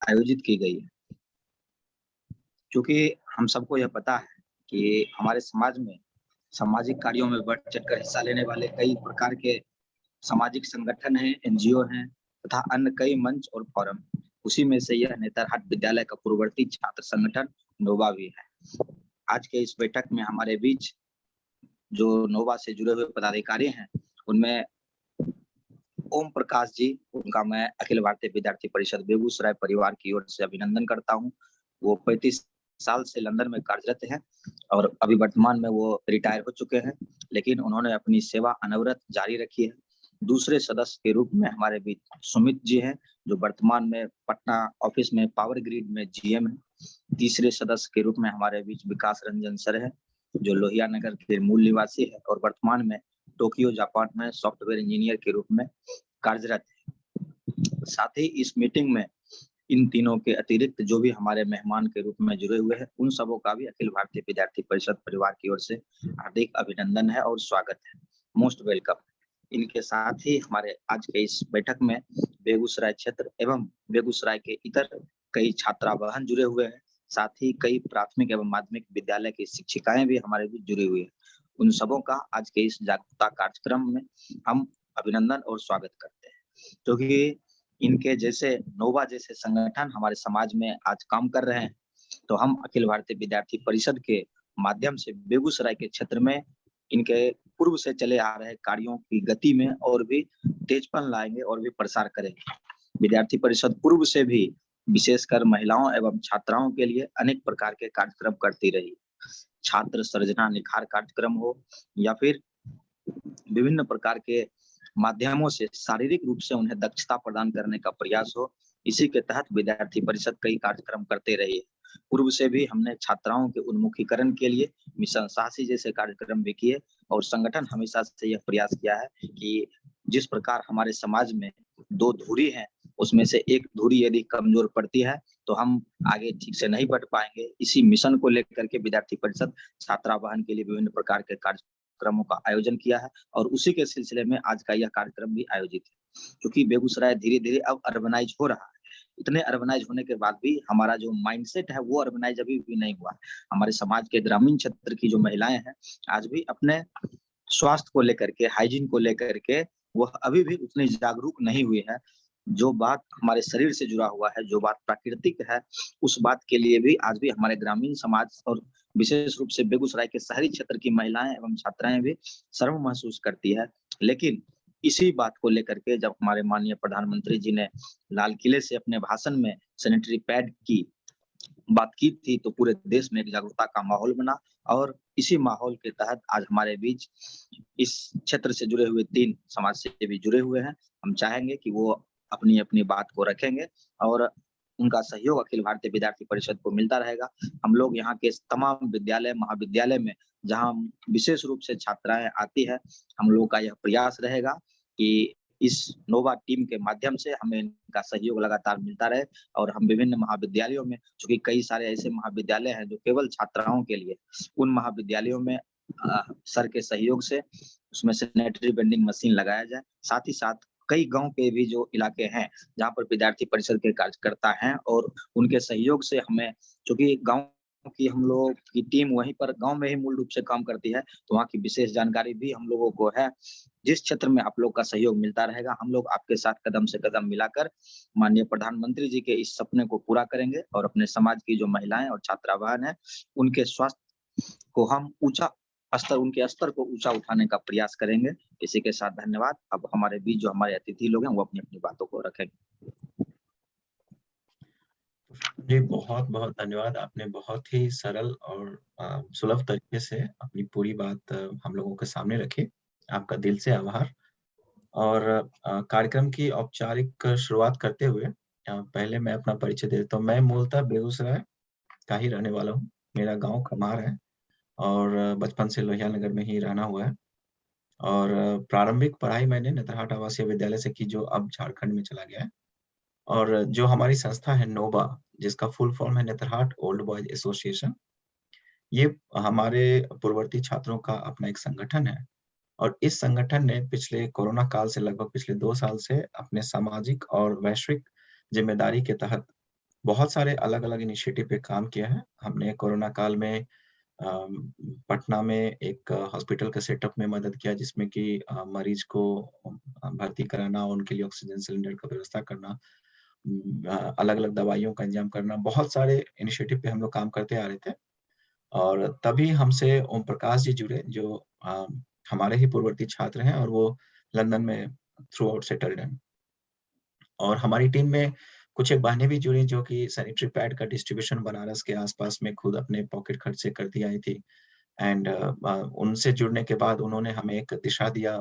आयोजित की गई है। क्योंकि हम सबको यह पता है कि हमारे समाज में सामाजिक कार्यों में बढ़-चढ़ कर हिस्सा लेने वाले कई प्रकार के सामाजिक संगठन हैं, एनजीओ हैं तथा अन्य कई मंच और फोरम। उसी में से यह नेतरहाट विद्यालय का पूर्ववर्ती छात्र संगठन नोवा भी है। आज के इस बैठक में हमारे बीच जो नोवा से जुड़े हुए पदाधिकारी हैं, उनमें ओम प्रकाश जी, उनका मैं अखिल भारतीय विद्यार्थी परिषद बेगूसराय परिवार की ओर से अभिनंदन करता हूँ। वो 35 साल से लंदन में कार्यरत हैं और अभी वर्तमान में वो रिटायर हो चुके हैं, लेकिन उन्होंने अपनी सेवा अनवरत जारी रखी है। दूसरे सदस्य के रूप में हमारे बीच सुमित जी हैं, जो वर्तमान में पटना ऑफिस में पावर ग्रिड में जीएम हैं। तीसरे सदस्य के रूप में हमारे बीच विकास रंजन सर हैं, जो लोहिया नगर के मूल निवासी है और वर्तमान में टोक्यो जापान में सॉफ्टवेयर इंजीनियर के रूप में कार्यरत है। साथ ही इस मीटिंग में इन तीनों के अतिरिक्त जो भी हमारे मेहमान के रूप में जुड़े हुए हैं, उन सबों का भी अखिल भारतीय विद्यार्थी परिषद परिवार की ओर से हार्दिक अभिनंदन है और स्वागत है। Most welcome. इनके साथ ही हमारे आज के इस बैठक में बेगूसराय क्षेत्र एवं बेगूसराय के इतर कई छात्रावाहन जुड़े हुए हैं। साथ ही कई प्राथमिक एवं माध्यमिक विद्यालय की शिक्षिकाएं भी हमारे बीच जुड़ी हुई है। उन सबों का आज के इस जागरूकता कार्यक्रम में हम अभिनंदन और स्वागत करते हैं, क्योंकि इनके जैसे नोवा जैसे संगठन हमारे समाज में आज काम कर रहे हैं, तो हम अखिल भारतीय विद्यार्थी परिषद के माध्यम से बेगूसराय के क्षेत्र में इनके पूर्व से चले आ रहे कार्यों की गति में और भी तेजपन लाएंगे और भी प्रसार करेंगे। विद्यार्थी परिषद पूर्व से भी विशेषकर महिलाओं एवं छात्राओं के लिए अनेक प्रकार के कार्यक्रम करती रही। छात्र सर्जना निखार कार्यक्रम हो या फिर विभिन्न प्रकार के माध्यमों से शारीरिक रूप से उन्हें दक्षता प्रदान करने का प्रयास हो, इसी के तहत विद्यार्थी परिषद कई कार्यक्रम करते रही है। पूर्व से भी हमने छात्राओं के उन्मुखीकरण के लिए मिशन साहसी जैसे कार्यक्रम भी किए और संगठन हमेशा से यह प्रयास किया है कि जिस प्रकार हमारे समाज में 2 धुरी हैं, उसमें से एक धुरी यदि कमजोर पड़ती है, तो हम आगे ठीक से नहीं बढ़ पाएँगे। इसी मिशन को लेकर के विद्यार्थी परिषद छात्रावाहन के लिए विभिन्न प्रकार के कार्यक्रमों का आयोजन किया है और उसी के सिलसिले में आज का यह कार्यक्रम भी आयोजित है। क्योंकि बेगूसराय धीरे-धीरे अब अर्बनाइज हो रहा है। इतने अर्बनाइज होने के बाद भी हमारा जो माइंडसेट है वो अर्बनाइज अभी भी नहीं हुआ है। हमारे समाज के ग्रामीण क्षेत्र की जो महिलाएं हैं, आज भी अपने स्वास्थ्य को लेकर के, हाइजीन को लेकर के वह अभी भी उतनी जागरूक नहीं हुई है। जो बात हमारे शरीर से जुड़ा हुआ है, जो बात प्राकृतिक है, उस बात के लिए भी आज भी हमारे ग्रामीण समाज और विशेष रूप से बेगूसराय के शहरी क्षेत्र की महिलाएं एवं छात्राएं भी शर्म महसूस करती है। लेकिन इसी बात को लेकर के जब हमारे माननीय प्रधानमंत्री जी ने लाल किले से अपने भाषण में सैनिटरी पैड की बात की थी, तो पूरे देश में एक जागरूकता का माहौल बना और इसी माहौल के तहत आज हमारे बीच इस क्षेत्र से जुड़े हुए 3 समाज सेवी जुड़े हुए हैं। हम चाहेंगे कि वो अपनी-अपनी बात को रखेंगे और उनका सहयोग अखिल भारतीय विद्यार्थी परिषद को मिलता रहेगा। हम लोग यहाँ के तमाम विद्यालय, महाविद्यालय में जहाँ विशेष रूप से छात्राएँ आती हैं, हम लोगों का यह प्रयास रहेगा कि इस नोवा टीम के माध्यम से हमें इनका सहयोग लगातार मिलता रहे और हम विभिन्न महाविद्यालयों में, चूँकि कई सारे ऐसे महाविद्यालय हैं जो केवल छात्राओं के लिए, उन महाविद्यालयों में सर के सहयोग से उसमें सैनिटरी वेंडिंग मशीन लगाया जाए। साथ ही साथ कई गाँव के भी जो इलाके हैं, जहाँ पर विद्यार्थी परिषद के कार्यकर्ता हैं और उनके सहयोग से हमें, चूँकि गाँव की हम लोग की टीम वहीं पर गाँव में ही मूल रूप से काम करती है, तो वहाँ की विशेष जानकारी भी हम लोगों को है। जिस क्षेत्र में आप लोग का सहयोग मिलता रहेगा, हम लोग आपके साथ कदम से कदम मिलाकर माननीय प्रधानमंत्री जी के इस सपने को पूरा करेंगे और अपने समाज की जो महिलाएँ और छात्रावान हैं, उनके स्वास्थ्य को हम उनके स्तर को ऊँचा उठाने का प्रयास करेंगे। इसी के साथ धन्यवाद। अब हमारे बीच जो हमारे अतिथि लोग हैं, वो अपनी-अपनी बातों को रखेंगे। जी, बहुत-बहुत धन्यवाद। आपने बहुत ही सरल और सुलभ तरीके से अपनी पूरी बात हम लोगों के सामने रखी। आपका दिल से आभार। और कार्यक्रम की औपचारिक शुरुआत करते हुए पहले मैं अपना परिचय दे देता हूँ। मैं मूलतः बेगूसराय का ही रहने वाला हूँ। मेरा गाँव खमार है और बचपन से लोहिया नगर में ही रहना हुआ है। और प्रारंभिक पढ़ाई मैंने नेतरहाट आवासीय विद्यालय से की, जो अब झारखंड में चला गया है। और जो हमारी संस्था है नोबा, जिसका फुल फॉर्म है नेतरहाट ओल्ड बॉयज एसोसिएशन, ये हमारे पूर्ववर्ती छात्रों का अपना एक संगठन है। और इस संगठन ने पिछले कोरोना काल से लगभग पिछले 2 साल से अपने सामाजिक और वैश्विक जिम्मेदारी के तहत बहुत सारे अलग-अलग इनिशिएटिव पे काम किया है। हमने कोरोना काल में पटना में एक हॉस्पिटल का सेटअप में मदद किया, जिसमें कि मरीज को भर्ती कराना, उनके लिए ऑक्सीजन सिलेंडर का व्यवस्था करना, अलग-अलग दवाइयों का इंतजाम करना, बहुत सारे इनिशिएटिव पे हम लोग काम करते आ रहे थे। और तभी हमसे ओम प्रकाश जी जुड़े, जो हमारे ही पूर्ववर्ती छात्र हैं और वो लंदन में थ्रू आउट सेटल्ड हैं। और हमारी टीम में कुछ एक बहनें भी जुड़ी, जो कि सैनिटरी पैड का डिस्ट्रीब्यूशन बनारस के आस-पास में खुद अपने पॉकेट खर्च से करती आई थी। एंड उनसे जुड़ने के बाद उन्होंने हमें एक दिशा दिया,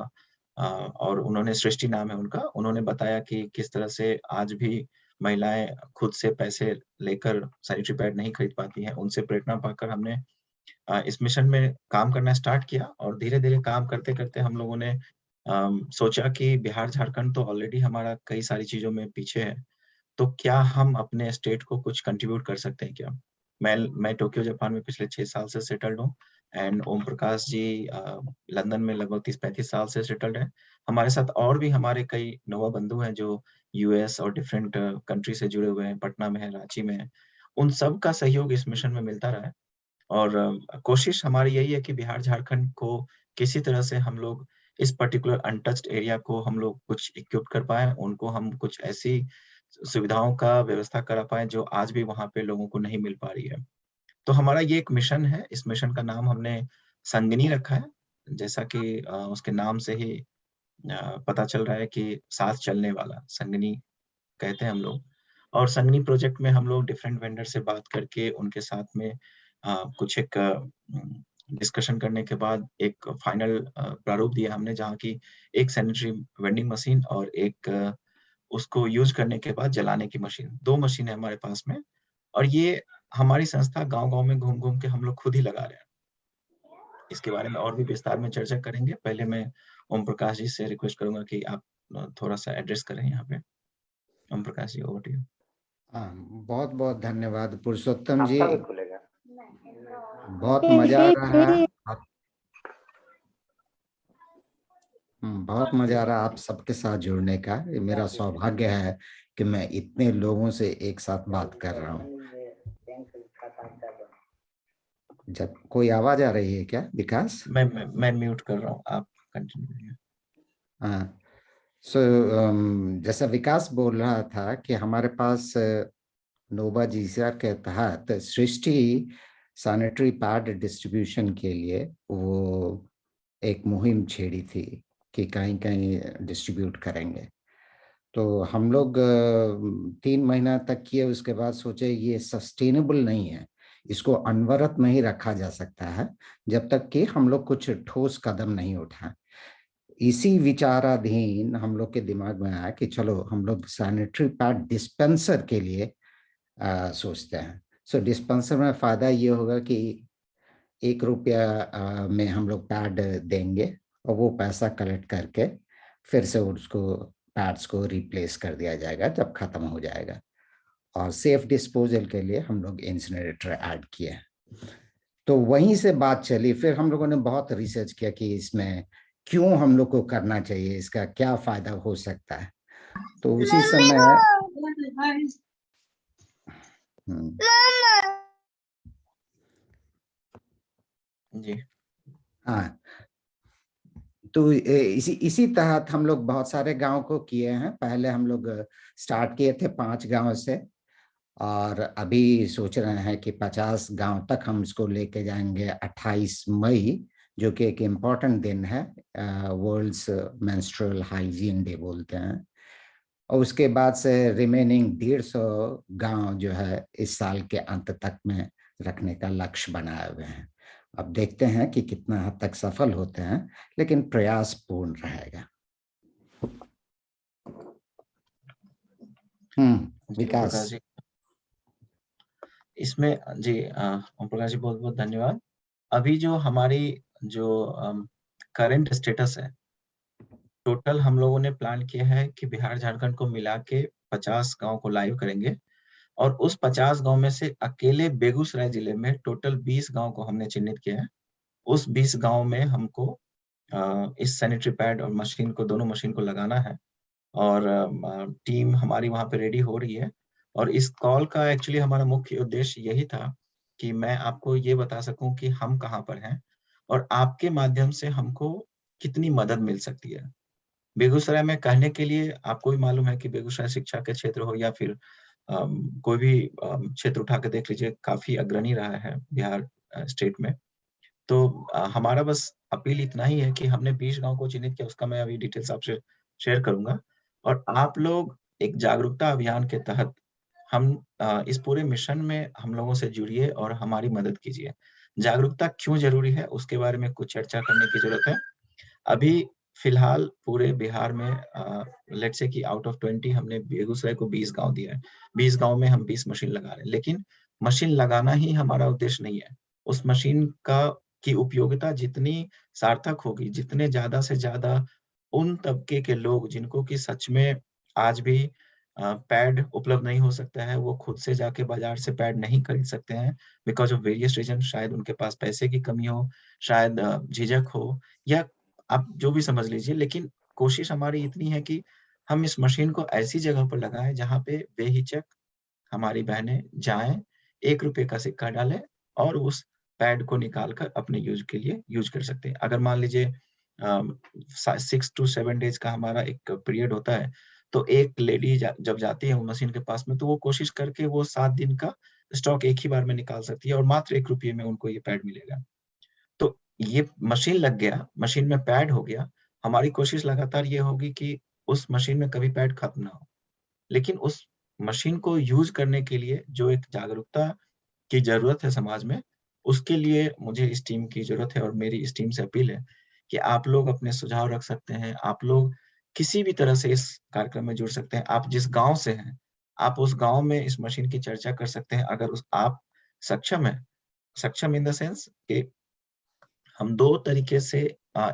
और उन्होंने, सृष्टि नाम है उनका, उन्होंने बताया कि किस तरह से आज भी महिलाएँ खुद से पैसे लेकर सैनिटरी पैड नहीं खरीद पाती हैं। उनसे प्रेरणा पाकर हमने इस मिशन में काम करना स्टार्ट किया, और धीरे-धीरे काम करते-करते हम लोगों ने सोचा कि बिहार, झारखंड तो ऑलरेडी हमारा कई सारी चीज़ों में पीछे है, तो क्या हम अपने स्टेट को कुछ कंट्रीब्यूट कर सकते हैं क्या? मैं टोक्यो जापान में पिछले 6 साल से सेटल्ड हूँ, एंड ओम प्रकाश जी लंदन में लगभग 30-35 साल से सेटल्ड हैं। हमारे साथ और भी हमारे कई नौवा बंधु हैं, जो यूएस और डिफरेंट कंट्री से जुड़े हुए हैं, पटना में हैं, रांची में हैं। उन सब का सहयोग इस मिशन में मिलता रहा है। और कोशिश हमारी यही है कि बिहार, झारखंड को किसी तरह से हम लोग इस पर्टिकुलर अनटच्ड एरिया को हम लोग कुछ इक्विप कर पाएँ, उनको हम कुछ ऐसी सुविधाओं का व्यवस्था करा पाएँ, जो आज भी वहाँ पे लोगों को नहीं मिल पा रही है। तो हमारा ये एक मिशन है, इस मिशन का नाम हमने संगिनी रखा है, जैसा कि उसके नाम से ही पता चल रहा है कि साथ चलने वाला, संगिनी कहते हैं हम लोग। और संगिनी प्रोजेक्ट में हम लोग डिफरेंट वेंडर से बात करके उनके साथ में कुछ एक डिस्कशन करने के बाद एक फाइनल प्रारूप दिया हमने, जहाँ की एक सैनिटरी वेंडिंग मशीन और एक उसको यूज़ करने के बाद जलाने की मशीन, 2 मशीन है हमारे पास में। और ये हमारी संस्था गाँव-गाँव में घूम-घूम के हम लोग खुद ही लगा रहे हैं। इसके बारे में और भी विस्तार में चर्चा करेंगे। पहले मैं ओम प्रकाश जी से रिक्वेस्ट करूँगा कि आप थोड़ा-सा एड्रेस करें यहाँ पे। Om Prakash ji, over to you. हाँ, बहुत बहुत धन्यवाद पुरुषोत्तम जी। आपका भी खुलेगा। बहुत मजा आ रहा है बहुत मजा आ रहा है आप सबके साथ जुड़ने का। ये मेरा सौभाग्य है कि मैं इतने लोगों से एक साथ बात कर रहा हूँ। जब कोई आवाज आ रही है क्या विकास? मैं म्यूट कर रहा हूँ, आप कंटिन्यू करिए। हाँ, सो जैसा विकास बोल रहा था कि हमारे पास नोवा जीसा के तहत सृष्टि सैनिटरी पैड डिस्ट्रीब्यूशन के लिए वो एक मुहिम छेड़ी थी कि कहीं कहीं डिस्ट्रीब्यूट करेंगे। तो हम लोग 3 महीना तक किए, उसके बाद सोचे ये सस्टेनेबल नहीं है, इसको अनवरत नहीं रखा जा सकता है जब तक कि हम लोग कुछ ठोस कदम नहीं उठाएं। इसी विचाराधीन हम लोग के दिमाग में आया कि चलो हम लोग सैनिटरी पैड डिस्पेंसर के लिए सोचते हैं। सो डिस्पेंसर में फायदा ये होगा कि 1 रुपया में हम लोग पैड देंगे और वो पैसा कलेक्ट करके फिर से उसको पैड्स को रिप्लेस कर दिया जाएगा जब खत्म हो जाएगा। और सेफ डिस्पोजल के लिए हम लोग इंसिनरेटर ऐड किए। तो वहीं से बात चली, फिर हम लोगों ने बहुत रिसर्च किया कि इसमें क्यों हम लोग को करना चाहिए, इसका क्या फायदा हो सकता है। तो उसी समय जी। हाँ, तो इसी तहत हम लोग बहुत सारे गांव को किए हैं। पहले हम लोग स्टार्ट किए थे 5 गांव से, और अभी सोच रहे हैं कि 50 गांव तक हम इसको लेके जाएंगे 28 मई, जो कि एक इम्पॉर्टेंट दिन है, वर्ल्ड्स मेंस्ट्रुअल हाइजीन डे बोलते हैं। और उसके बाद से रिमेनिंग 150 गांव जो है इस साल के अंत तक में रखने का लक्ष्य बनाए हुए हैं। अब देखते हैं कि कितना हद तक सफल होते हैं, लेकिन प्रयास पूर्ण रहेगा। विकास इसमें जी ओम प्रकाश जी बहुत-बहुत धन्यवाद। अभी जो हमारी जो करंट स्टेटस है, टोटल हम लोगों ने प्लान किया है कि बिहार, झारखंड को मिला के 50 गाँव को लाइव करेंगे, और उस 50 गाँव में से अकेले बेगूसराय जिले में टोटल 20 गाँव को हमने चिन्हित किया है। उस 20 गाँव में हमको इस सैनिटरी पैड और मशीन को, दोनों मशीन को लगाना है, और टीम हमारी वहाँ पे रेडी हो रही है। और इस कॉल का एक्चुअली हमारा मुख्य उद्देश्य यही था कि मैं आपको ये बता सकूं कि हम कहाँ पर हैं और आपके माध्यम से हमको कितनी मदद मिल सकती है। बेगूसराय में कहने के लिए आपको भी मालूम है कि बेगूसराय शिक्षा के क्षेत्र हो या फिर कोई भी क्षेत्र उठा के देख लीजिए, काफी अग्रणी रहा है बिहार स्टेट में। तो हमारा बस अपील इतना ही है कि हमने 20 गांव को चिन्हित किया, उसका मैं अभी डिटेल्स आपसे शेयर करूंगा। और आप लोग एक जागरूकता अभियान के तहत हम इस पूरे मिशन में हम लोगों से जुड़िए और हमारी मदद कीजिए। जागरूकता क्यों जरूरी है उसके बारे में कुछ चर्चा करने की जरूरत है। अभी फिलहाल पूरे बिहार में लेट्स से कि आउट ऑफ 20 हमने बेगूसराय को 20 गांव दिया है। 20 गांव में हम 20 मशीन लगा रहे हैं, लेकिन मशीन लगाना ही हमारा उद्देश्य नहीं है। उस मशीन का की उपयोगिता जितनी सार्थक होगी, जितने ज्यादा से ज्यादा उन तबके के लोग जिनको कि सच में आज भी पैड उपलब्ध नहीं हो सकता है, वो खुद से जाके बाजार से पैड नहीं खरीद सकते हैं बिकॉज ऑफ वेरियस रीजन, शायद उनके पास पैसे की कमी हो, शायद झिझक हो, या आप जो भी समझ लीजिए। लेकिन कोशिश हमारी इतनी है कि हम इस मशीन को ऐसी जगह पर लगाएं जहां पे बेहिचक हमारी बहनें जाएं, 1 रुपए का सिक्का डालें और उस पैड को निकाल कर अपने यूज के लिए यूज कर सकते हैं। अगर मान लीजिए 6 to 7 डेज का हमारा एक पीरियड होता है, तो एक लेडी जब जाती है वो मशीन के पास में, तो वो कोशिश करके वो 7 दिन का स्टॉक एक ही बार में निकाल सकती है और मात्र 1 रुपये में उनको ये पैड मिलेगा। तो ये मशीन लग गया, मशीन में पैड हो गया, हमारी कोशिश लगातार ये होगी कि उस मशीन में कभी पैड खत्म ना हो। लेकिन उस मशीन को यूज करने के लिए जो एक जागरूकता की जरूरत है समाज में, उसके लिए मुझे इस टीम की जरूरत है और मेरी इस टीम से अपील है कि आप लोग अपने सुझाव रख सकते हैं, आप लोग किसी भी तरह से इस कार्यक्रम में जुड़ सकते हैं। आप जिस गांव से हैं, आप उस गांव में इस मशीन की चर्चा कर सकते हैं। अगर आप सक्षम है, सक्षम इन द सेंस कि हम 2 तरीके से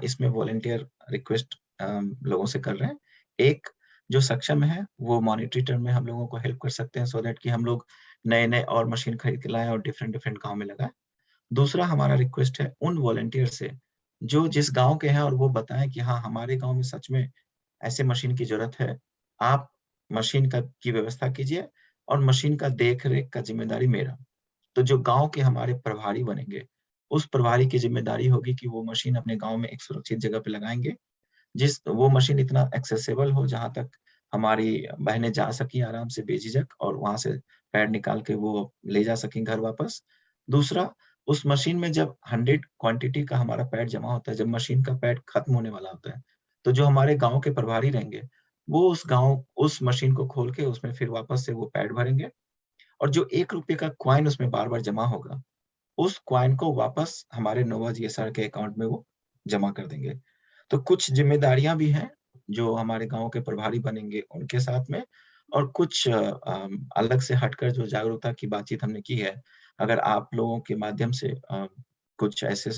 इसमें वॉलंटियर रिक्वेस्ट लोगों से कर रहे हैं। एक जो सक्षम है वो मॉनेटरी टर्म में हम लोगों को हेल्प कर सकते हैं सो दैट कि हम लोग नए-नए और मशीन खरीद के लाएं और डिफरेंट डिफरेंट गाँव में लगाएं। दूसरा हमारा रिक्वेस्ट है उन वॉलंटियर से जो जिस गाँव के हैं और वो बताएं कि हाँ, हमारे गाँव में सच में ऐसे मशीन की जरूरत है। आप मशीन का की व्यवस्था कीजिए और मशीन का देख-रेख का जिम्मेदारी मेरा। तो जो गाँव के हमारे प्रभारी बनेंगे, उस प्रभारी की ज़िम्मेदारी होगी कि वो मशीन अपने गाँव में एक सुरक्षित जगह पे लगाएँगे। वो मशीन इतना एक्सेसिबल हो जहाँ तक हमारी बहनें जा सकें आराम से बेझिझक और वहाँ से पैड निकाल के वो ले जा सकें घर वापस। दूसरा, उस मशीन में जब 100 क्वांटिटी का हमारा पैड जमा होता है, जब मशीन का पैड खत्म होने वाला होता है, तो जो हमारे गाँव के प्रभारी रहेंगे, वो उस मशीन को खोल के उसमें फिर वापस से वो पैड भरेंगे और जो 1 रुपए का कॉइन उसमें बार-बार जमा होगा, उस कॉइन को वापस हमारे नोवा जीएसआर के अकाउंट में वो जमा कर देंगे। तो कुछ ज़िम्मेदारियाँ भी हैं, जो हमारे गाँव के प्रभारी बनेंगे उनके साथ में, और कुछ अलग से हटकर जो जागरूकता की बातचीत हमने की है, अगर आप लोगों के माध्यम से कुछ ऐसे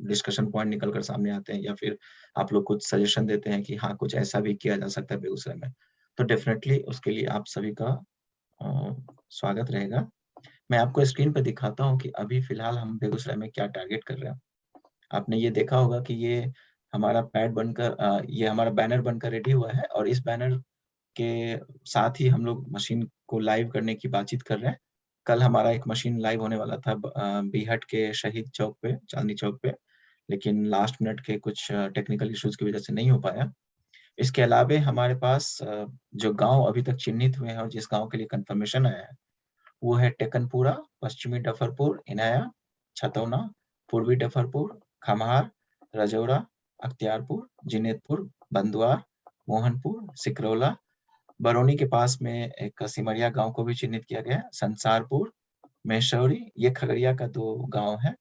डिस्कशन पॉइंट निकल कर सामने आते हैं या फिर आप लोग कुछ सजेशन देते हैं कि हाँ, कुछ ऐसा भी किया जा सकता है बेगूसराय में, तो डेफ़िनेटली उसके लिए आप सभी का स्वागत रहेगा। मैं आपको स्क्रीन पे दिखाता हूँ कि अभी फ़िलहाल हम बेगूसराय में क्या टारगेट कर रहे हैं। आपने ये देखा होगा कि ये हमारा पैड बनकर ये हमारा बैनर बनकर रेडी हुआ है और इस बैनर के साथ ही हम लोग मशीन को लाइव करने की बातचीत कर रहे हैं। कल हमारा एक मशीन लाइव होने वाला था बीहट के शहीद चौक पे, चांदनी चौक पे, लेकिन लास्ट मिनट के कुछ टेक्निकल इश्यूज़ की वजह से नहीं हो पाया। इसके अलावे हमारे पास जो गाँव अभी तक चिन्हित हुए हैं और जिस गाँव के लिए कन्फर्मेशन आया है, वो है टेकनपुरा, पश्चिमी डफरपुर, इनाया, छतौना, पूर्वी डफरपुर, खमहार, रजौरा, अख्तियारपुर, जिनेतपुर, बंदुआर, मोहनपुर, सिकरौला। बरौनी के पास में एक सिमरिया गांव को भी चिन्हित किया गया है, संसारपुर, मेहशौरी, ये खगड़िया का 2 गांव है।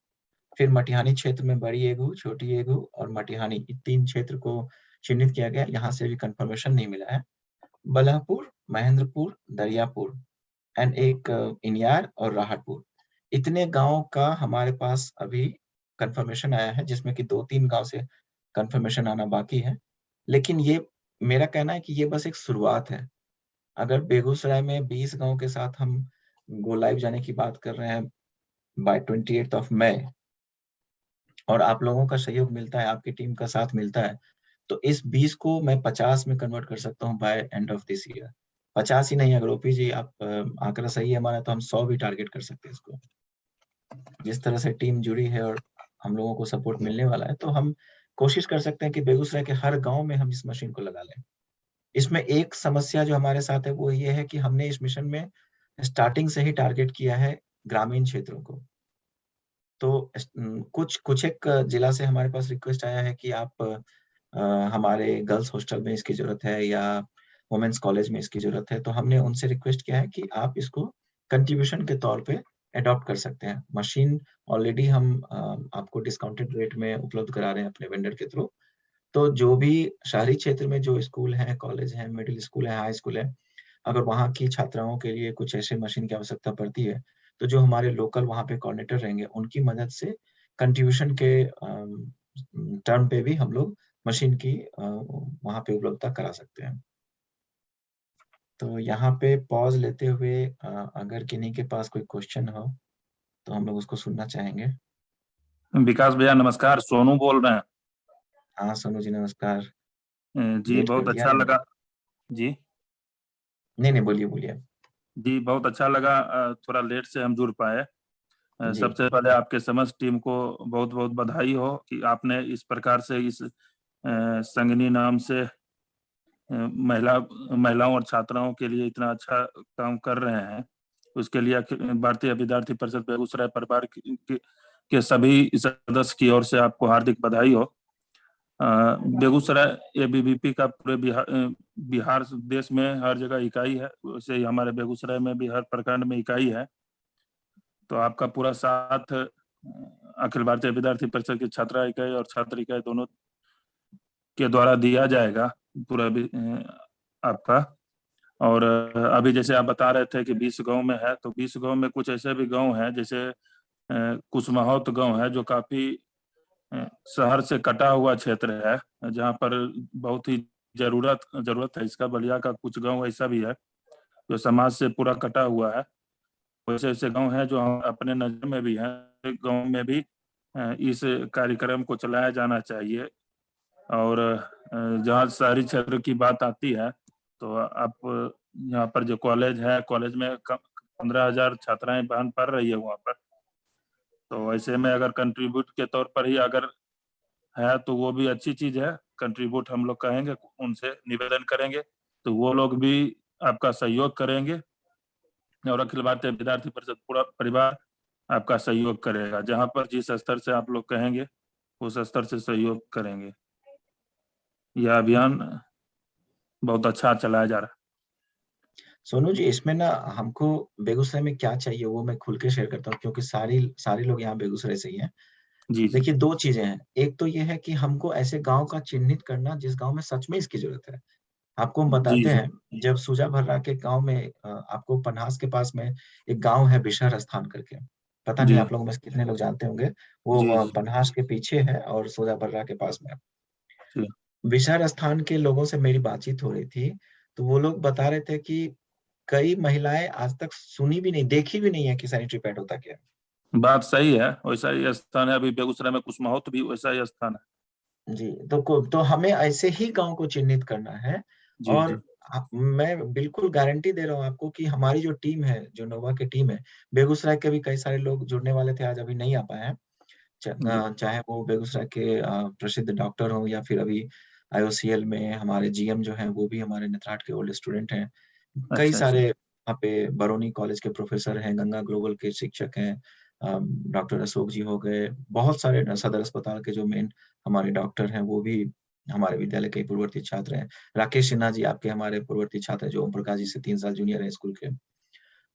फिर मटिहानी क्षेत्र में बड़ी एगू, छोटी एगू और मटिहानी, ये 3 क्षेत्र को चिन्हित किया गया। यहाँ से भी कंफर्मेशन नहीं मिला है। बलहपुर, महेंद्रपुर, दरियापुर एंड एक इनियार और राहतपुर, इतने गाँव का हमारे पास अभी कंफर्मेशन आया है, जिसमें कि 2-3 गाँव से कंफर्मेशन आना बाकी है। लेकिन ये मेरा कहना है कि ये बस एक शुरुआत है। अगर बेगूसराय में 20 गाँव के साथ हम गो लाइव जाने की बात कर रहे हैं बाय 28th ऑफ मई और आप लोगों का सहयोग मिलता है, आपकी टीम का साथ मिलता है, तो इस 20 को मैं 50 में कन्वर्ट कर सकता हूँ by end of this year. 50 ही नहीं, अगर ओपी जी आप आंकड़ा सही है हमारा, तो हम 100 भी टारगेट कर सकते हैं इसको। जिस तरह से टीम जुड़ी है और हम लोगों को सपोर्ट मिलने वाला है, तो हम कोशिश कर सकते हैं कि बेगूसराय के हर गांव में हम इस मशीन को लगा लें। इसमें एक समस्या जो हमारे साथ है वो ये है कि हमने इस मिशन में स्टार्टिंग से ही टारगेट किया है ग्रामीण क्षेत्रों को। तो कुछ एक जिला से हमारे पास रिक्वेस्ट आया है कि आप हमारे गर्ल्स हॉस्टल में इसकी जरूरत है या वुमेन्स कॉलेज में इसकी जरूरत है, तो हमने उनसे रिक्वेस्ट किया है कि आप इसको कंट्रीब्यूशन के तौर पे अडॉप्ट कर सकते हैं। मशीन ऑलरेडी हम आपको डिस्काउंटेड रेट में उपलब्ध करा रहे हैं अपने वेंडर के थ्रू। तो जो भी शहरी क्षेत्र में जो स्कूल हैं, कॉलेज हैं, मिडिल स्कूल है, हाई स्कूल है, अगर वहाँ की छात्राओं के लिए कुछ ऐसे मशीन की आवश्यकता पड़ती है, तो जो हमारे लोकल वहाँ पे कोऑर्डिनेटर रहेंगे, उनकी मदद से कंट्रीब्यूशन के टर्म पे भी हम लोग मशीन की वहाँ पे उपलब्धता करा सकते हैं। तो यहाँ पे पॉज लेते हुए अगर किन्हीं के पास कोई क्वेश्चन हो तो हम लोग उसको सुनना चाहेंगे। विकास भैया नमस्कार, सोनू बोल रहे हैं। हाँ सोनू जी नमस्कार। जी बहुत अच्छा लगा जी। नहीं बोलिए बोलिए। जी बहुत अच्छा लगा, थोड़ा लेट से हम जुड़ पाए। सबसे पहले आपके समस्त टीम को बहुत बहुत बधाई हो कि आपने इस प्रकार से इस संगिनी नाम से महिलाओं और छात्राओं के लिए इतना अच्छा काम कर रहे हैं। उसके लिए भारतीय विद्यार्थी परिषद बेगूसराय परिवार के सभी सदस्य की ओर से आपको हार्दिक बधाई हो। बेगूसराय एबीवीपी का पूरे बिहार देश में हर जगह इकाई है, वैसे ही हमारे बेगूसराय में भी हर प्रखंड में इकाई है। तो आपका पूरा साथ अखिल भारतीय विद्यार्थी परिषद की छात्रा इकाई और छात्र इकाई दोनों के द्वारा दिया जाएगा पूरा आपका। और अभी जैसे आप बता रहे थे कि 20 गांव में है, तो 20 गांव में कुछ ऐसे भी गांव हैं, जैसे कुसमाहोत गांव है जो काफी शहर से कटा हुआ क्षेत्र है, जहाँ पर बहुत ही जरूरत है इसका। बलिया का कुछ गांव ऐसा भी है जो समाज से पूरा कटा हुआ है। वैसे ऐसे गांव हैं जो अपने नजर में भी हैं। गांव में भी इस कार्यक्रम को चलाया जाना चाहिए। और जहाँ शहरी क्षेत्र की बात आती है, तो आप यहाँ पर जो कॉलेज है, कॉलेज में 15,000 छात्राएं बहन पढ़ रही है वहाँ पर। तो ऐसे में अगर कंट्रीब्यूट के तौर पर ही अगर है तो वो भी अच्छी चीज है। कंट्रीब्यूट हम लोग कहेंगे, उनसे निवेदन करेंगे तो वो लोग भी आपका सहयोग करेंगे और अखिल भारतीय विद्यार्थी परिषद पूरा परिवार आपका सहयोग करेगा। जहाँ पर जिस स्तर से आप लोग कहेंगे उस स्तर से सहयोग करेंगे। यह अभियान बहुत अच्छा चलाया जा रहा है। सोनू जी इसमें ना हमको बेगूसराय में क्या चाहिए वो मैं खुल के शेयर करता हूँ, क्योंकि सारे लोग यहाँ बेगूसराय से ही हैं। जी देखिए दो चीजें हैं। एक तो ये है कि हमको ऐसे गांव का चिन्हित करना जिस गांव में सच में इसकी जरूरत है। आपको हम बताते जी हैं, जब सुजा भर्रा के गांव में आपको पन्हास के पास में एक गांव है बिशहर स्थान करके, पता नहीं जी आप लोगों में से कितने लोग जानते होंगे। वो जी पन्हास के पीछे है और सुजा भर्रा के पास में। जी बिशहर स्थान के लोगों से मेरी बातचीत हो रही थी, तो वो लोग बता रहे थे कि कई महिलाएं आज तक सुनी भी नहीं, देखी भी नहीं है कि सैनिटरी पैड होता क्या है। बात सही है, वैसा ही स्थान है। अभी बेगूसराय में कुसमाहोत भी वैसा ही स्थान है। जी तो हमें ऐसे ही गांव को चिन्हित करना है। जी जी और मैं बिल्कुल गारंटी दे रहा हूँ आपको कि हमारी जो टीम है, जो नोवा की टीम है, बेगूसराय के भी कई सारे लोग जुड़ने वाले थे, आज अभी नहीं आ पाए हैं। जी चाहे वो बेगूसराय के प्रसिद्ध डॉक्टर हो या फिर अभी आईओसीएल में हमारे जीएम जो हैं वो भी हमारे नथराट के ओल्ड स्टूडेंट हैं। कई अच्छा अच्छा सारे यहाँ पे बरौनी कॉलेज के प्रोफेसर हैं, गंगा ग्लोबल के शिक्षक हैं, डॉक्टर अशोक जी हो गए, बहुत सारे सदर अस्पताल के जो मेन हमारे डॉक्टर हैं वो भी हमारे विद्यालय के पूर्ववर्ती छात्र हैं। राकेश सिन्हा जी आपके हमारे पूर्ववर्ती छात्र हैं, जो ओम प्रकाश जी से 3 साल जूनियर है स्कूल के।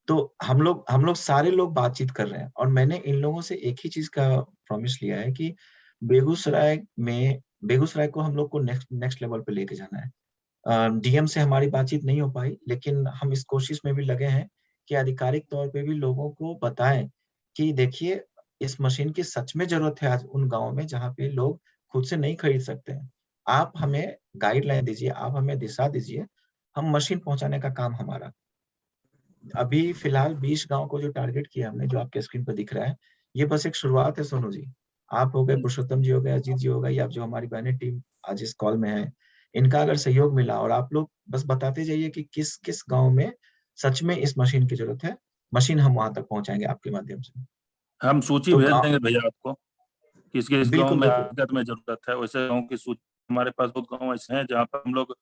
तो हम लोग सारे लोग बातचीत कर रहे हैं और मैंने इन लोगों से एक ही चीज का प्रॉमिस लिया है कि बेगूसराय को हम लोग को नेक्स्ट लेवल पे लेके जाना है। डीएम से हमारी बातचीत नहीं हो पाई, लेकिन हम इस कोशिश में भी लगे हैं कि आधिकारिक तौर पे भी लोगों को बताएं कि देखिए इस मशीन की सच में जरूरत है आज उन गांवों में जहाँ पे लोग खुद से नहीं खरीद सकते हैं। आप हमें गाइडलाइन दीजिए, आप हमें दिशा दीजिए, हम मशीन पहुंचाने का काम हमारा। अभी फिलहाल 20 गांव को जो टारगेट किया हमने, जो आपके स्क्रीन पर दिख रहा है, ये बस एक शुरुआत है सोनू जी। आप हो गए, पुरुषोत्तम जी हो गए, अजीत जी हो गए, या जो हमारी बहनें टीम आज इस कॉल में है, इनका अगर सहयोग मिला और आप लोग बस बताते जाइए कि किस किस गांव में सच में इस मशीन की जरूरत है, मशीन हम वहां तक पहुंचाएंगे आपके माध्यम से। हम सूची तो भेज गाँव देंगे भैया आपको, किस किस गांव बिल्कुल में बिल्कुल हकीकत में जरूरत है। वैसे गांव की सूची हमारे पास बहुत गांव ऐसे हैं जहाँ पर हम लोग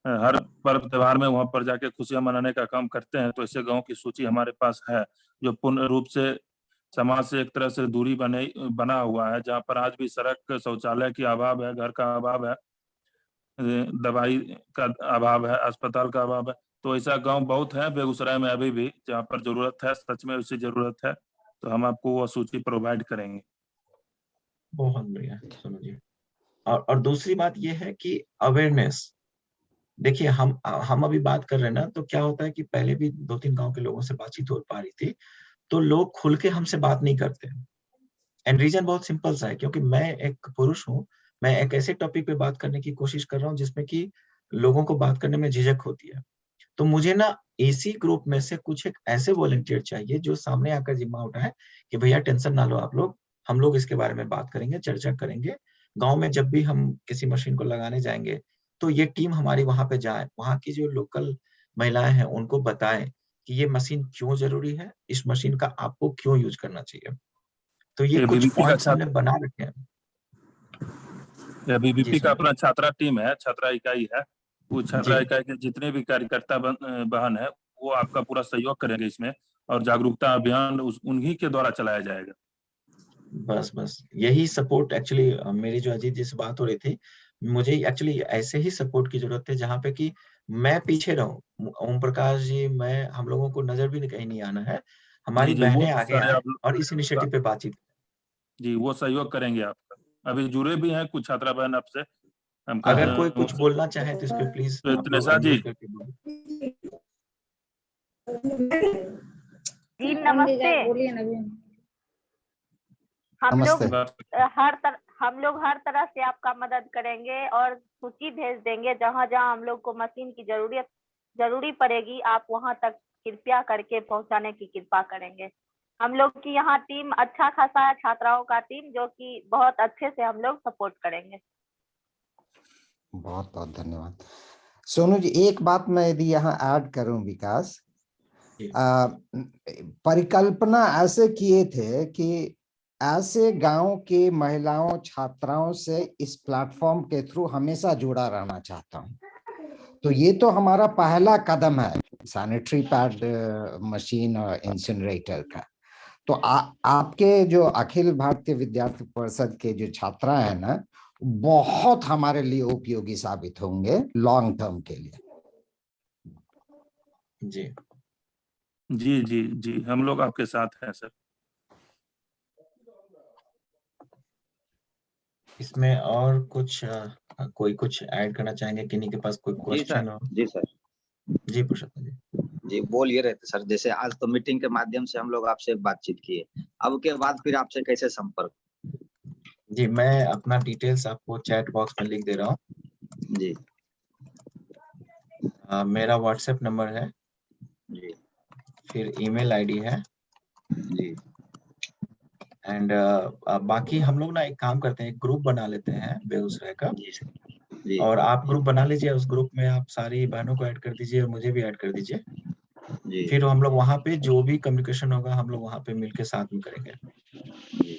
हर पर्व त्योहार में वहां पर जाके खुशियां मनाने का काम करते हैं। तो ऐसे गांव की सूची हमारे पास है जो पूर्ण रूप से समाज से एक तरह से दूरी बना हुआ है, जहाँ पर आज भी सड़क, शौचालय की अभाव है, घर का अभाव है, दवाई का अभाव है, अस्पताल का अभाव है। तो ऐसा गांव बहुत है बेगूसराय में अभी भी जहाँ पर जरूरत है, सच में उसकी जरूरत है, तो हम आपको वो सूची प्रोवाइड करेंगे। बहुत बढ़िया सोनू जी। और दूसरी बात ये है कि अवेयरनेस, देखिए हम अभी बात कर रहे हैं ना, तो क्या होता है कि पहले भी 2-3 गांव के लोगों से बातचीत हो पा रही थी, तो लोग खुल के हमसे बात नहीं करते। एंड रीजन बहुत सिंपल सा है, क्योंकि मैं एक पुरुष हूँ, मैं एक ऐसे टॉपिक पे बात करने की कोशिश कर रहा हूँ जिसमें कि लोगों को बात करने में झिझक होती है। तो मुझे ना इसी ग्रुप में से कुछ एक ऐसे वॉलंटियर चाहिए जो सामने आकर जिम्मा उठाए कि भैया टेंशन ना लो आप लोग, हम लोग इसके बारे में बात करेंगे, चर्चा करेंगे। गांव में जब भी हम किसी मशीन को लगाने जाएंगे तो ये टीम हमारी वहां पे जाए, वहां की जो लोकल महिलाएं हैं उनको बताएं कि ये मशीन क्यों जरूरी है, इस मशीन का आपको क्यों यूज करना चाहिए। तो ये कुछ एबीवीपी का पॉइंट्स हमने बना रखे हैं। जी एबीवीपी का सुनिए। अपना छात्रा टीम है, छात्रा इकाई है। वो छात्रा जी इकाई के जितने भी कार्यकर्ता बहन है वो आपका पूरा सहयोग करेंगे इसमें, और जागरूकता अभियान उन्हीं के द्वारा चलाया जाएगा। बस यही सपोर्ट एक्चुअली मेरी जो अजीत जी से बात हो रही थी, मुझे एक्चुअली ऐसे ही सपोर्ट की जरूरत है जहाँ पे कि मैं पीछे रहूं। ओम प्रकाश जी, मैं, हम लोगों को नजर भी कहीं नहीं आना है, जी हमारी जी, वो बहनें तो आगे सारे आए आप और इस इनिशिएटिव पे बातचीत। जी वो सहयोग करेंगे आपका। अभी जुड़े भी हैं कुछ छात्रा बहन आपसे, हम अगर कोई कहें कुछ उनसे। बोलना चाहे तो इस पे प्लीज तो आप लोग त्रिनेशा जी, अनम्यूट करके बोलिए। जी नमस्ते। बोलिए ना अभी। हम लोग नमस्ते। हम लोग हर तरह से आपका मदद करेंगे और सूची भेज देंगे। जहाँ जहाँ हम लोग को मशीन की जरूरी पड़ेगी, आप वहाँ तक कृपया करके पहुँचाने की कृपा करेंगे। हम लोग की यहाँ टीम अच्छा खासा है, छात्राओं का टीम, जो कि बहुत अच्छे से हम लोग सपोर्ट करेंगे। बहुत बहुत धन्यवाद। सोनू जी, एक बात मैं यदि यहाँ ऐड करूं विकास, जी। परिकल्पना ऐसे किए थे कि ऐसे गांव की महिलाओं छात्राओं से इस प्लेटफॉर्म के थ्रू हमेशा जुड़ा रहना चाहता हूं। तो ये तो हमारा पहला कदम है सैनिटरी पैड मशीन और इंसिनरेटर का। तो आपके जो अखिल भारतीय विद्यार्थी परिषद के जो छात्रा है ना, बहुत हमारे लिए उपयोगी साबित होंगे लॉन्ग टर्म के लिए। जी जी जी जी, हम लोग आपके साथ हैं सर। इसमें और कुछ कोई कुछ ऐड करना चाहेंगे, किन्हीं के पास कोई जी सर। क्वेश्चन हो? जी सर। जी पुरुषोत्तम जी। जी बोल ये रहे थे सर, जैसे आज तो मीटिंग के माध्यम से हम लोग आपसे बातचीत किए, अब के बाद फिर आपसे कैसे संपर्क? जी मैं अपना डिटेल्स आपको चैट बॉक्स में लिख दे रहा हूँ। जी मेरा व्हाट्सएप नंबर है, जी फिर ईमेल आईडी है, जी एंड बाकी हम लोग ना एक काम करते हैं, एक ग्रुप बना लेते हैं बेगूसराय का, जी सर। जी और आप ग्रुप बना लीजिए, उस ग्रुप में आप सारी बहनों को ऐड कर दीजिए और मुझे भी ऐड कर दीजिए। जी फिर हम लोग वहाँ पे जो भी कम्युनिकेशन होगा हम लोग वहाँ पे मिलके साथ में करेंगे। जी।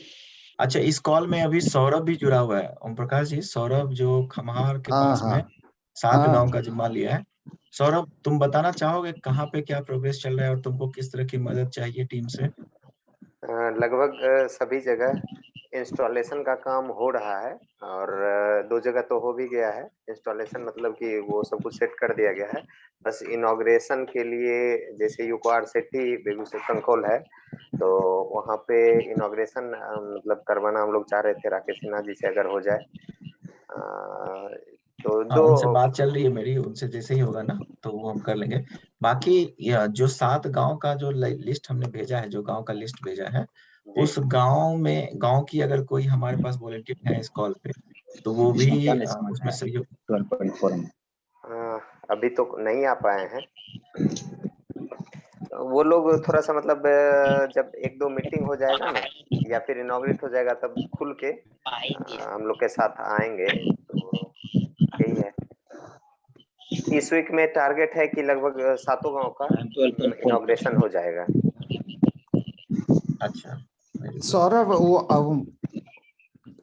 अच्छा, इस कॉल में अभी सौरभ भी जुड़ा हुआ है। ओम प्रकाश जी, सौरभ जो खमहार के हाँ पास हाँ में 7 गांव का हाँ। जिम्मा लिया है। सौरभ, तुम बताना चाहोगे कहाँ पे क्या प्रोग्रेस चल रहा है और तुमको किस तरह की मदद चाहिए टीम से? लगभग सभी जगह इंस्टॉलेशन का काम हो रहा है, और 2 जगह तो हो भी गया है इंस्टॉलेशन, मतलब कि वो सब कुछ सेट कर दिया गया है। बस इनॉग्रेशन के लिए, जैसे यूक्वार सिटी बेगूसराय कंकोल है, तो वहाँ पे इनॉग्रेशन मतलब करवाना हम लोग चाह रहे थे राकेश सिन्हा जी से, अगर हो जाए। तो हाँ, उनसे बात चल रही है मेरी, उनसे जैसे ही होगा ना तो वो हम कर लेंगे। बाकी जो 7 गांव का जो लिस्ट हमने भेजा है, जो गांव का लिस्ट भेजा है, उस गांव की अगर कोई हमारे पास वॉलंटियर है इस कॉल पे, तो वो भी उसमें सहयोग। 12.4 अभी तो नहीं आ पाए हैं वो लोग। थोड़ा सा मतलब जब 1-2 मीटिंग हो जाएगा ना, या फिर इनॉग्रेट हो जाएगा, तब खुल के हम लोग के साथ आएंगे। तो यही है। इस वीक में टारगेट है कि लगभग 7 गांव का इनॉग्रेशन हो जाएगा। अच्छा, very good. सौरभ, वो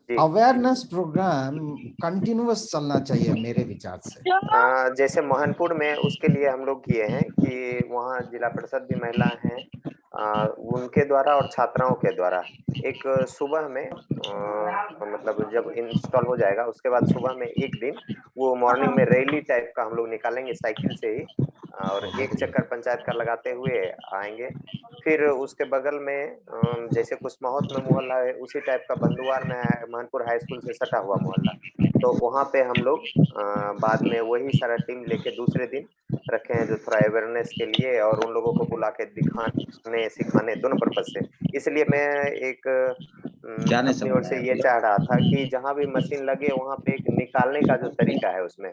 जी। अवेयरनेस प्रोग्राम कंटिन्यूअस चलना चाहिए मेरे विचार से। जैसे मोहनपुर में उसके लिए हम लोग किए हैं कि वहाँ जिला परिषद भी महिला हैं, उनके द्वारा और छात्राओं के द्वारा एक सुबह में मतलब जब इंस्टॉल हो जाएगा उसके बाद सुबह में एक दिन वो मॉर्निंग में रैली टाइप का हम लोग निकालेंगे साइकिल से ही, और एक चक्कर पंचायत का लगाते हुए आएंगे। फिर उसके बगल में जैसे कुशमाहोत में मोहल्ला है उसी टाइप का बंदुआर में है, मानपुर हाई स्कूल से सटा हुआ मोहल्ला, तो वहाँ पे हम लोग बाद में वही सारा टीम लेके दूसरे दिन रखे हैं जो थोड़ा अवेयरनेस के लिए और उन लोगों को बुला के दिखाने सिखाने दोनों पर्पज से। इसलिए मैं एक अपनी ओर से ये चाह रहा था कि जहाँ भी मशीन लगे वहाँ पे एक निकालने का जो तरीका है उसमें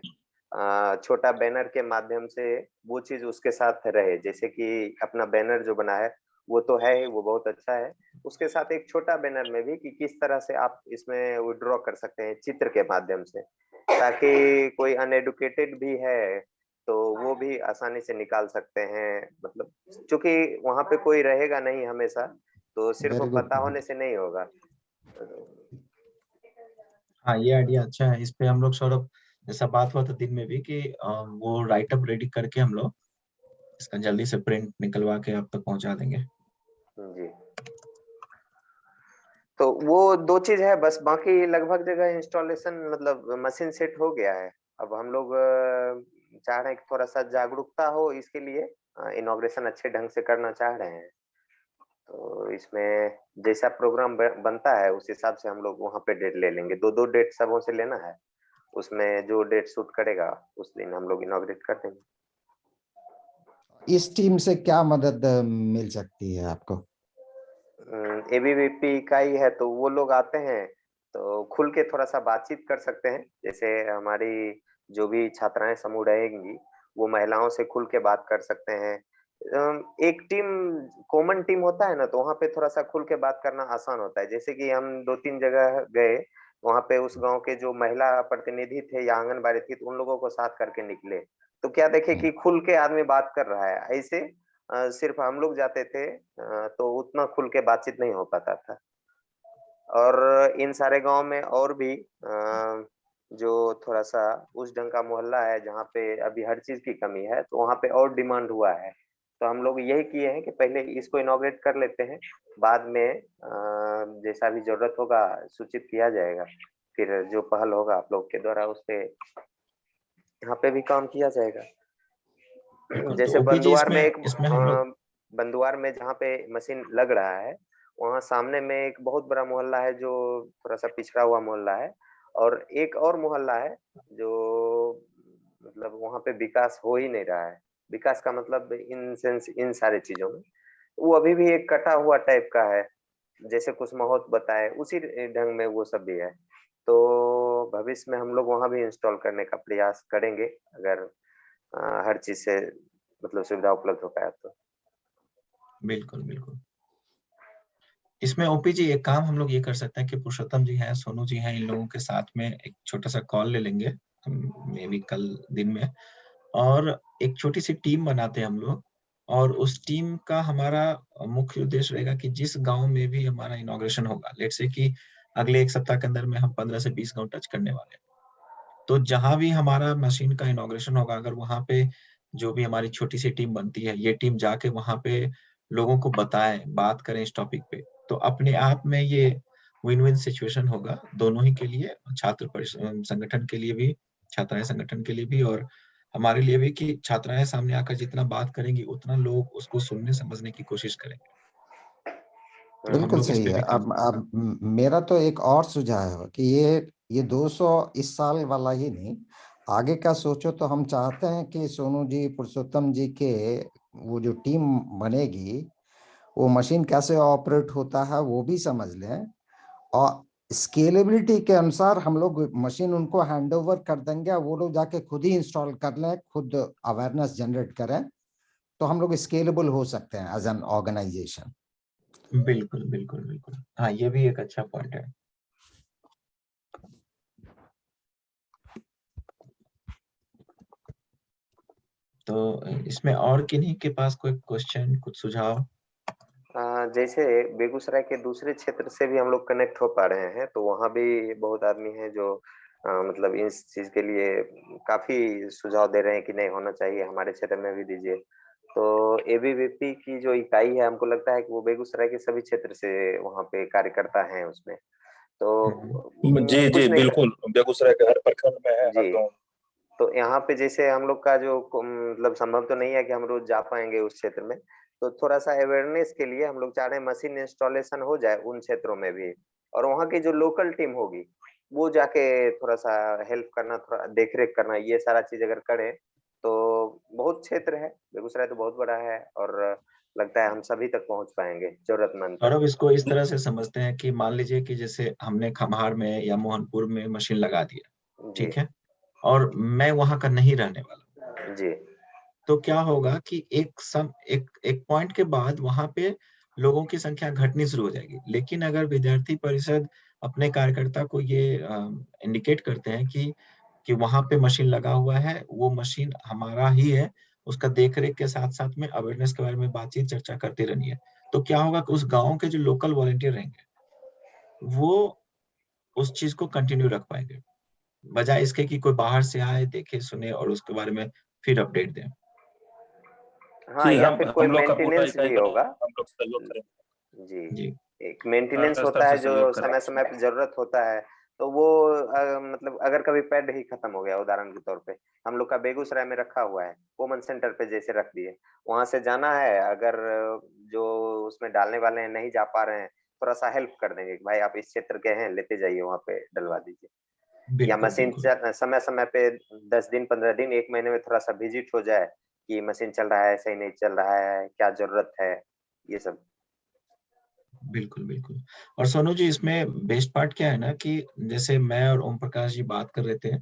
छोटा बैनर के माध्यम से वो चीज उसके साथ रहे, जैसे कि अपना बैनर जो बना है वो तो है ही, वो बहुत अच्छा है, उसके साथ एक छोटा बैनर में भी कि किस तरह से आप इसमें विड्रॉ कर सकते हैं चित्र के माध्यम से, ताकि कोई अनएडुकेटेड भी है तो वो भी आसानी से निकाल सकते हैं। मतलब क्योंकि वहां पे कोई रहेगा नहीं हमेशा, तो सिर्फ Very good. पता होने से नहीं होगा। हाँ, ये आइडिया अच्छा है। इस पे हम लोग सौरभ, जैसा बात हुआ था दिन में भी कि वो राइट अप रेडी करके हम लोग इसका जल्दी से प्रिंट निकलवा के आप तक पहुंचा देंगे। जी, तो वो 2 चीज है बस, बाकी लगभग जगह इंस्टॉलेशन मतलब मशीन सेट हो गया है। अब हम लोग चाह रहे हैं कि थोड़ा सा जागरूकता हो इसके लिए, इनॉग्रेशन अच्छे ढंग से करना चाह रहे हैं, तो इसमें जैसा प्रोग्राम बनता है उस हिसाब से हम लोग वहाँ पे डेट ले लेंगे। 2-2 डेट सबों से लेना है, उसमें जो डेट सूट करेगा उस दिन हम लोग इनॉग्रेट कर देंगे। इस टीम से क्या मदद मिल सकती है आपको? एबीवीपी इकाई है तो वो लोग आते हैं तो खुल के थोड़ा सा बातचीत कर सकते हैं, जैसे हमारी जो भी छात्राएं समूह रहेंगी वो महिलाओं से खुल के बात कर सकते हैं। एक टीम कॉमन टीम होता है ना, तो वहाँ पे थोड़ा सा खुल के बात करना आसान होता है। जैसे कि हम 2-3 जगह गए, वहाँ पे उस गांव के जो महिला प्रतिनिधि थे या आंगनबाड़ी थी तो उन लोगों को साथ करके निकले, तो क्या देखे कि खुल के आदमी बात कर रहा है। ऐसे सिर्फ हम लोग जाते थे तो उतना खुल के बातचीत नहीं हो पाता था। और इन सारे गांव में और भी जो थोड़ा सा उस ढंग का मोहल्ला है जहाँ पे अभी हर चीज की कमी है, तो वहाँ पे और डिमांड हुआ है, तो हम लोग यही किए हैं कि पहले इसको इनॉग्रेट कर लेते हैं, बाद में जैसा भी जरूरत होगा सूचित किया जाएगा, फिर जो पहल होगा आप लोग के द्वारा उस पे यहाँ पे भी काम किया जाएगा। जैसे बंदुआर में एक इसमें हम लोग बंदुआर में जहाँ पे मशीन लग रहा है वहाँ सामने में एक बहुत बड़ा मोहल्ला है जो थोड़ा सा पिछड़ा हुआ मोहल्ला है, और एक और मोहल्ला है जो मतलब वहाँ पे विकास हो ही नहीं रहा है। विकास का मतलब इन सेंस इन सारे चीजों में वो अभी भी एक कटा हुआ टाइप का है, जैसे कुछ माहौल बताए उसी ढंग में वो सब भी है। तो भविष्य में हम लोग वहाँ भी इंस्टॉल करने का प्रयास करेंगे अगर हर चीज से मतलब सुविधा उपलब्ध हो पाया तो। बिल्कुल बिल्कुल। इसमें ओपी जी एक काम हम लोग ये कर सकते हैं कि पुरुषोत्तम जी हैं, सोनू जी हैं, इन लोगों के साथ में एक छोटा सा कॉल ले लेंगे मे बी कल दिन में, और एक छोटी सी टीम बनाते हैं हम लोग, और उस टीम का हमारा मुख्य उद्देश्य रहेगा कि जिस गांव में भी हमारा इनॉग्रेशन होगा, लेट्स से कि अगले 1 सप्ताह के अंदर में हम 15 से 20 गांव टच करने वाले हैं, तो जहां भी हमारा मशीन का इनॉग्रेशन होगा, अगर वहां पे जो भी हमारी छोटी सी टीम बनती है, ये टीम जाके वहां पे लोगों को बताएं, बात करें इस टॉपिक पे, तो अपने आप में ये विन विन सिचुएशन होगा दोनों ही के लिए, छात्र संगठन के लिए भी, छात्राएं संगठन के लिए भी, और हमारे लिए भी, कि छात्राएं सामने आकर जितना बात करेंगी उतना लोग उसको सुनने समझने की कोशिश करेंगे। तो हम बिल्कुल लोग इस सही पे है। भी काम अब मेरा तो एक और सुझाव है कि ये 200 इस साल वाला ही नहीं, आगे का सोचो तो हम चाहते हैं कि सोनू जी, पुरुषोत्तम जी के वो जो टीम बनेगी वो मशीन कैसे ऑपरेट होता है वो भी समझ लें, और स्केलेबिलिटी के अनुसार हम लोग मशीन उनको हैंड ओवर कर देंगे, वो लोग जाके खुद ही इंस्टॉल कर लें, खुद अवेयरनेस जनरेट करें, तो हम लोग स्केलेबल हो सकते हैं एज एन ऑर्गेनाइजेशन। बिल्कुल बिल्कुल बिल्कुल। हाँ, ये भी एक अच्छा पॉइंट है। तो इसमें और किन्हीं के पास कोई क्वेश्चन, कुछ सुझाव? जैसे बेगूसराय के दूसरे क्षेत्र से भी हम लोग कनेक्ट हो पा रहे हैं, तो वहाँ भी बहुत आदमी हैं जो मतलब इस चीज के लिए काफी सुझाव दे रहे हैं कि नहीं होना चाहिए, हमारे क्षेत्र में भी दीजिए। तो एबीवीपी की जो इकाई है, हमको लगता है कि वो बेगूसराय के सभी क्षेत्र से वहाँ पे कार्यकर्ता हैं उसमें। तो जी जी कुछ नहीं बिल्कुल, बेगूसराय के हर प्रखंड में है, हर जी। गाँव। तो यहाँ पे जैसे हम लोग का जो मतलब संभव तो नहीं है कि हम रोज जा पाएंगे उस क्षेत्र में, तो थोड़ा सा अवेयरनेस के लिए हम लोग चाह रहे हैं मशीन इंस्टॉलेशन हो जाए उन क्षेत्रों में भी, और वहाँ की जो लोकल टीम होगी वो जाके थोड़ा सा हेल्प करना, थोड़ा देख रेख करना, ये सारा चीज अगर करें तो बहुत क्षेत्र है, बेगूसराय तो बहुत बड़ा है, और लगता है हम सभी तक पहुंच पाएंगे, जरूरतमंद और तक। अब इसको इस तरह से समझते हैं कि मान लीजिए कि जैसे हमने खम्हार में या मोहनपुर में मशीन लगा दिया, जी ठीक है, और मैं वहां का नहीं रहने वाला, जी तो क्या होगा कि एक पॉइंट के बाद वहां पे लोगों की संख्या घटनी शुरू हो जाएगी। लेकिन अगर विद्यार्थी परिषद अपने कार्यकर्ता को ये इंडिकेट करते हैं कि वहां पे मशीन लगा हुआ है, वो मशीन हमारा ही है, उसका देखरेख के साथ साथ में अवेयरनेस के बारे में बातचीत चर्चा करते रहनी है, तो क्या होगा कि उस गांव के जो लोकल वॉलंटियर रहेंगे वो उस चीज को कंटिन्यू रख पाएंगे, बजाय इसके कि कोई बाहर से आए, देखे, सुने और उसके बारे में फिर अपडेट दें। हाँ, जी, या फिर कोई हम लोग का पूरा मेंटेनेंस इकाई भी बना है, होगा। हम लोग सहयोग करेंगे, जी, जी एक मेंटेनेंस हर स्तर होता है से जो सहयोग करेंगे समय-समय इसमें। पे ज़रूरत होता है, तो वो मतलब अगर कभी पैड ही खत्म हो गया उदाहरण के तौर पे, हम लोग का बेगूसराय में रखा हुआ है, कॉमन सेंटर पे जैसे रख दिए, वहाँ से जाना है, अगर जो उसमें डालने वाले हैं नहीं जा पा रहे हैं, थोड़ा-सा हेल्प कर देंगे कि भाई आप इस क्षेत्र के हैं, लेते जाइए वहाँ पे डलवा दीजिए। या बिल्कुल मशीन बिल्कुल। समय-समय पे 10 दिन, 15 दिन, 1 महीने में थोड़ा-सा विजिट हो जाए कि मशीन चल रहा है, सही नहीं चल रहा है, क्या ज़रूरत है, ये सब। बिल्कुल, बिल्कुल। और सोनू जी, इसमें बेस्ट पार्ट क्या है ना कि जैसे मैं और ओम प्रकाश जी बात कर रहे थे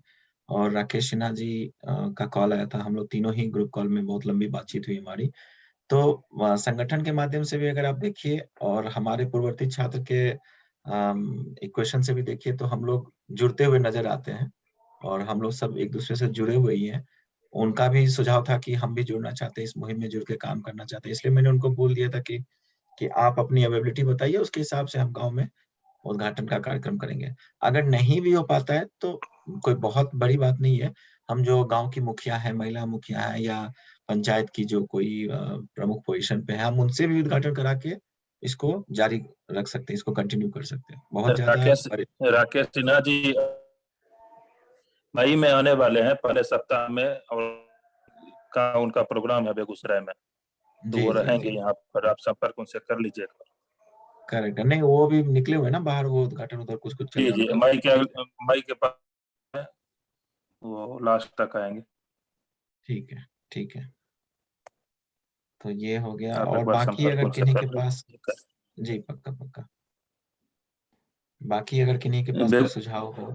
और राकेश सिन्हा जी का कॉल आया था, हम लोग तीनों ही ग्रुप कॉल में बहुत लंबी बातचीत हुई हमारी। तो संगठन के माध्यम से भी अगर आप देखिए और हमारे पूर्ववर्ती छात्र के इक्वेशन से भी देखिए, तो हम लोग जुड़ते हुए नजर आते हैं और हम लोग सब एक दूसरे से जुड़े हुए ही हैं। उनका भी सुझाव था कि हम भी जुड़ना चाहते हैं, इस मुहिम में जुड़ के काम करना चाहते हैं, इसलिए मैंने उनको बोल दिया था कि आप अपनी अवेलेबिलिटी बताइए, उसके हिसाब से हम गांव में उद्घाटन का कार्यक्रम करेंगे। अगर नहीं भी हो पाता है तो कोई बहुत बड़ी बात नहीं है, हम जो गांव की मुखिया है, महिला मुखिया है या पंचायत की जो कोई प्रमुख पोजीशन पे है, हम उनसे भी उद्घाटन करा के इसको जारी रख सकते हैं, इसको कंटिन्यू कर सकते हैं। बहुत ज्यादा राकेश सिन्हा जी मई में आने वाले हैं, पहले सप्ताह में, और उनका प्रोग्राम है बेगूसराय में, तो जी वो जी रहेंगे जी यहाँ पर, आप संपर्क उनसे कर लीजिएगा। करेक्ट। नहीं, वो भी निकले हुए ना बाहर, वो उद्घाटन उधर कुछ कुछ चल जी रहा है जी, उनका। मई के पास वो लास्ट तक आएंगे। ठीक है, ठीक है। तो ये हो गया, आप एक और बार बाकी संपर्क अगर उनसे किन्हीं के कर पास, लीजिए। जी पक्का पक्का, बाकी अगर किन्हीं के पास कोई सुझाव हो।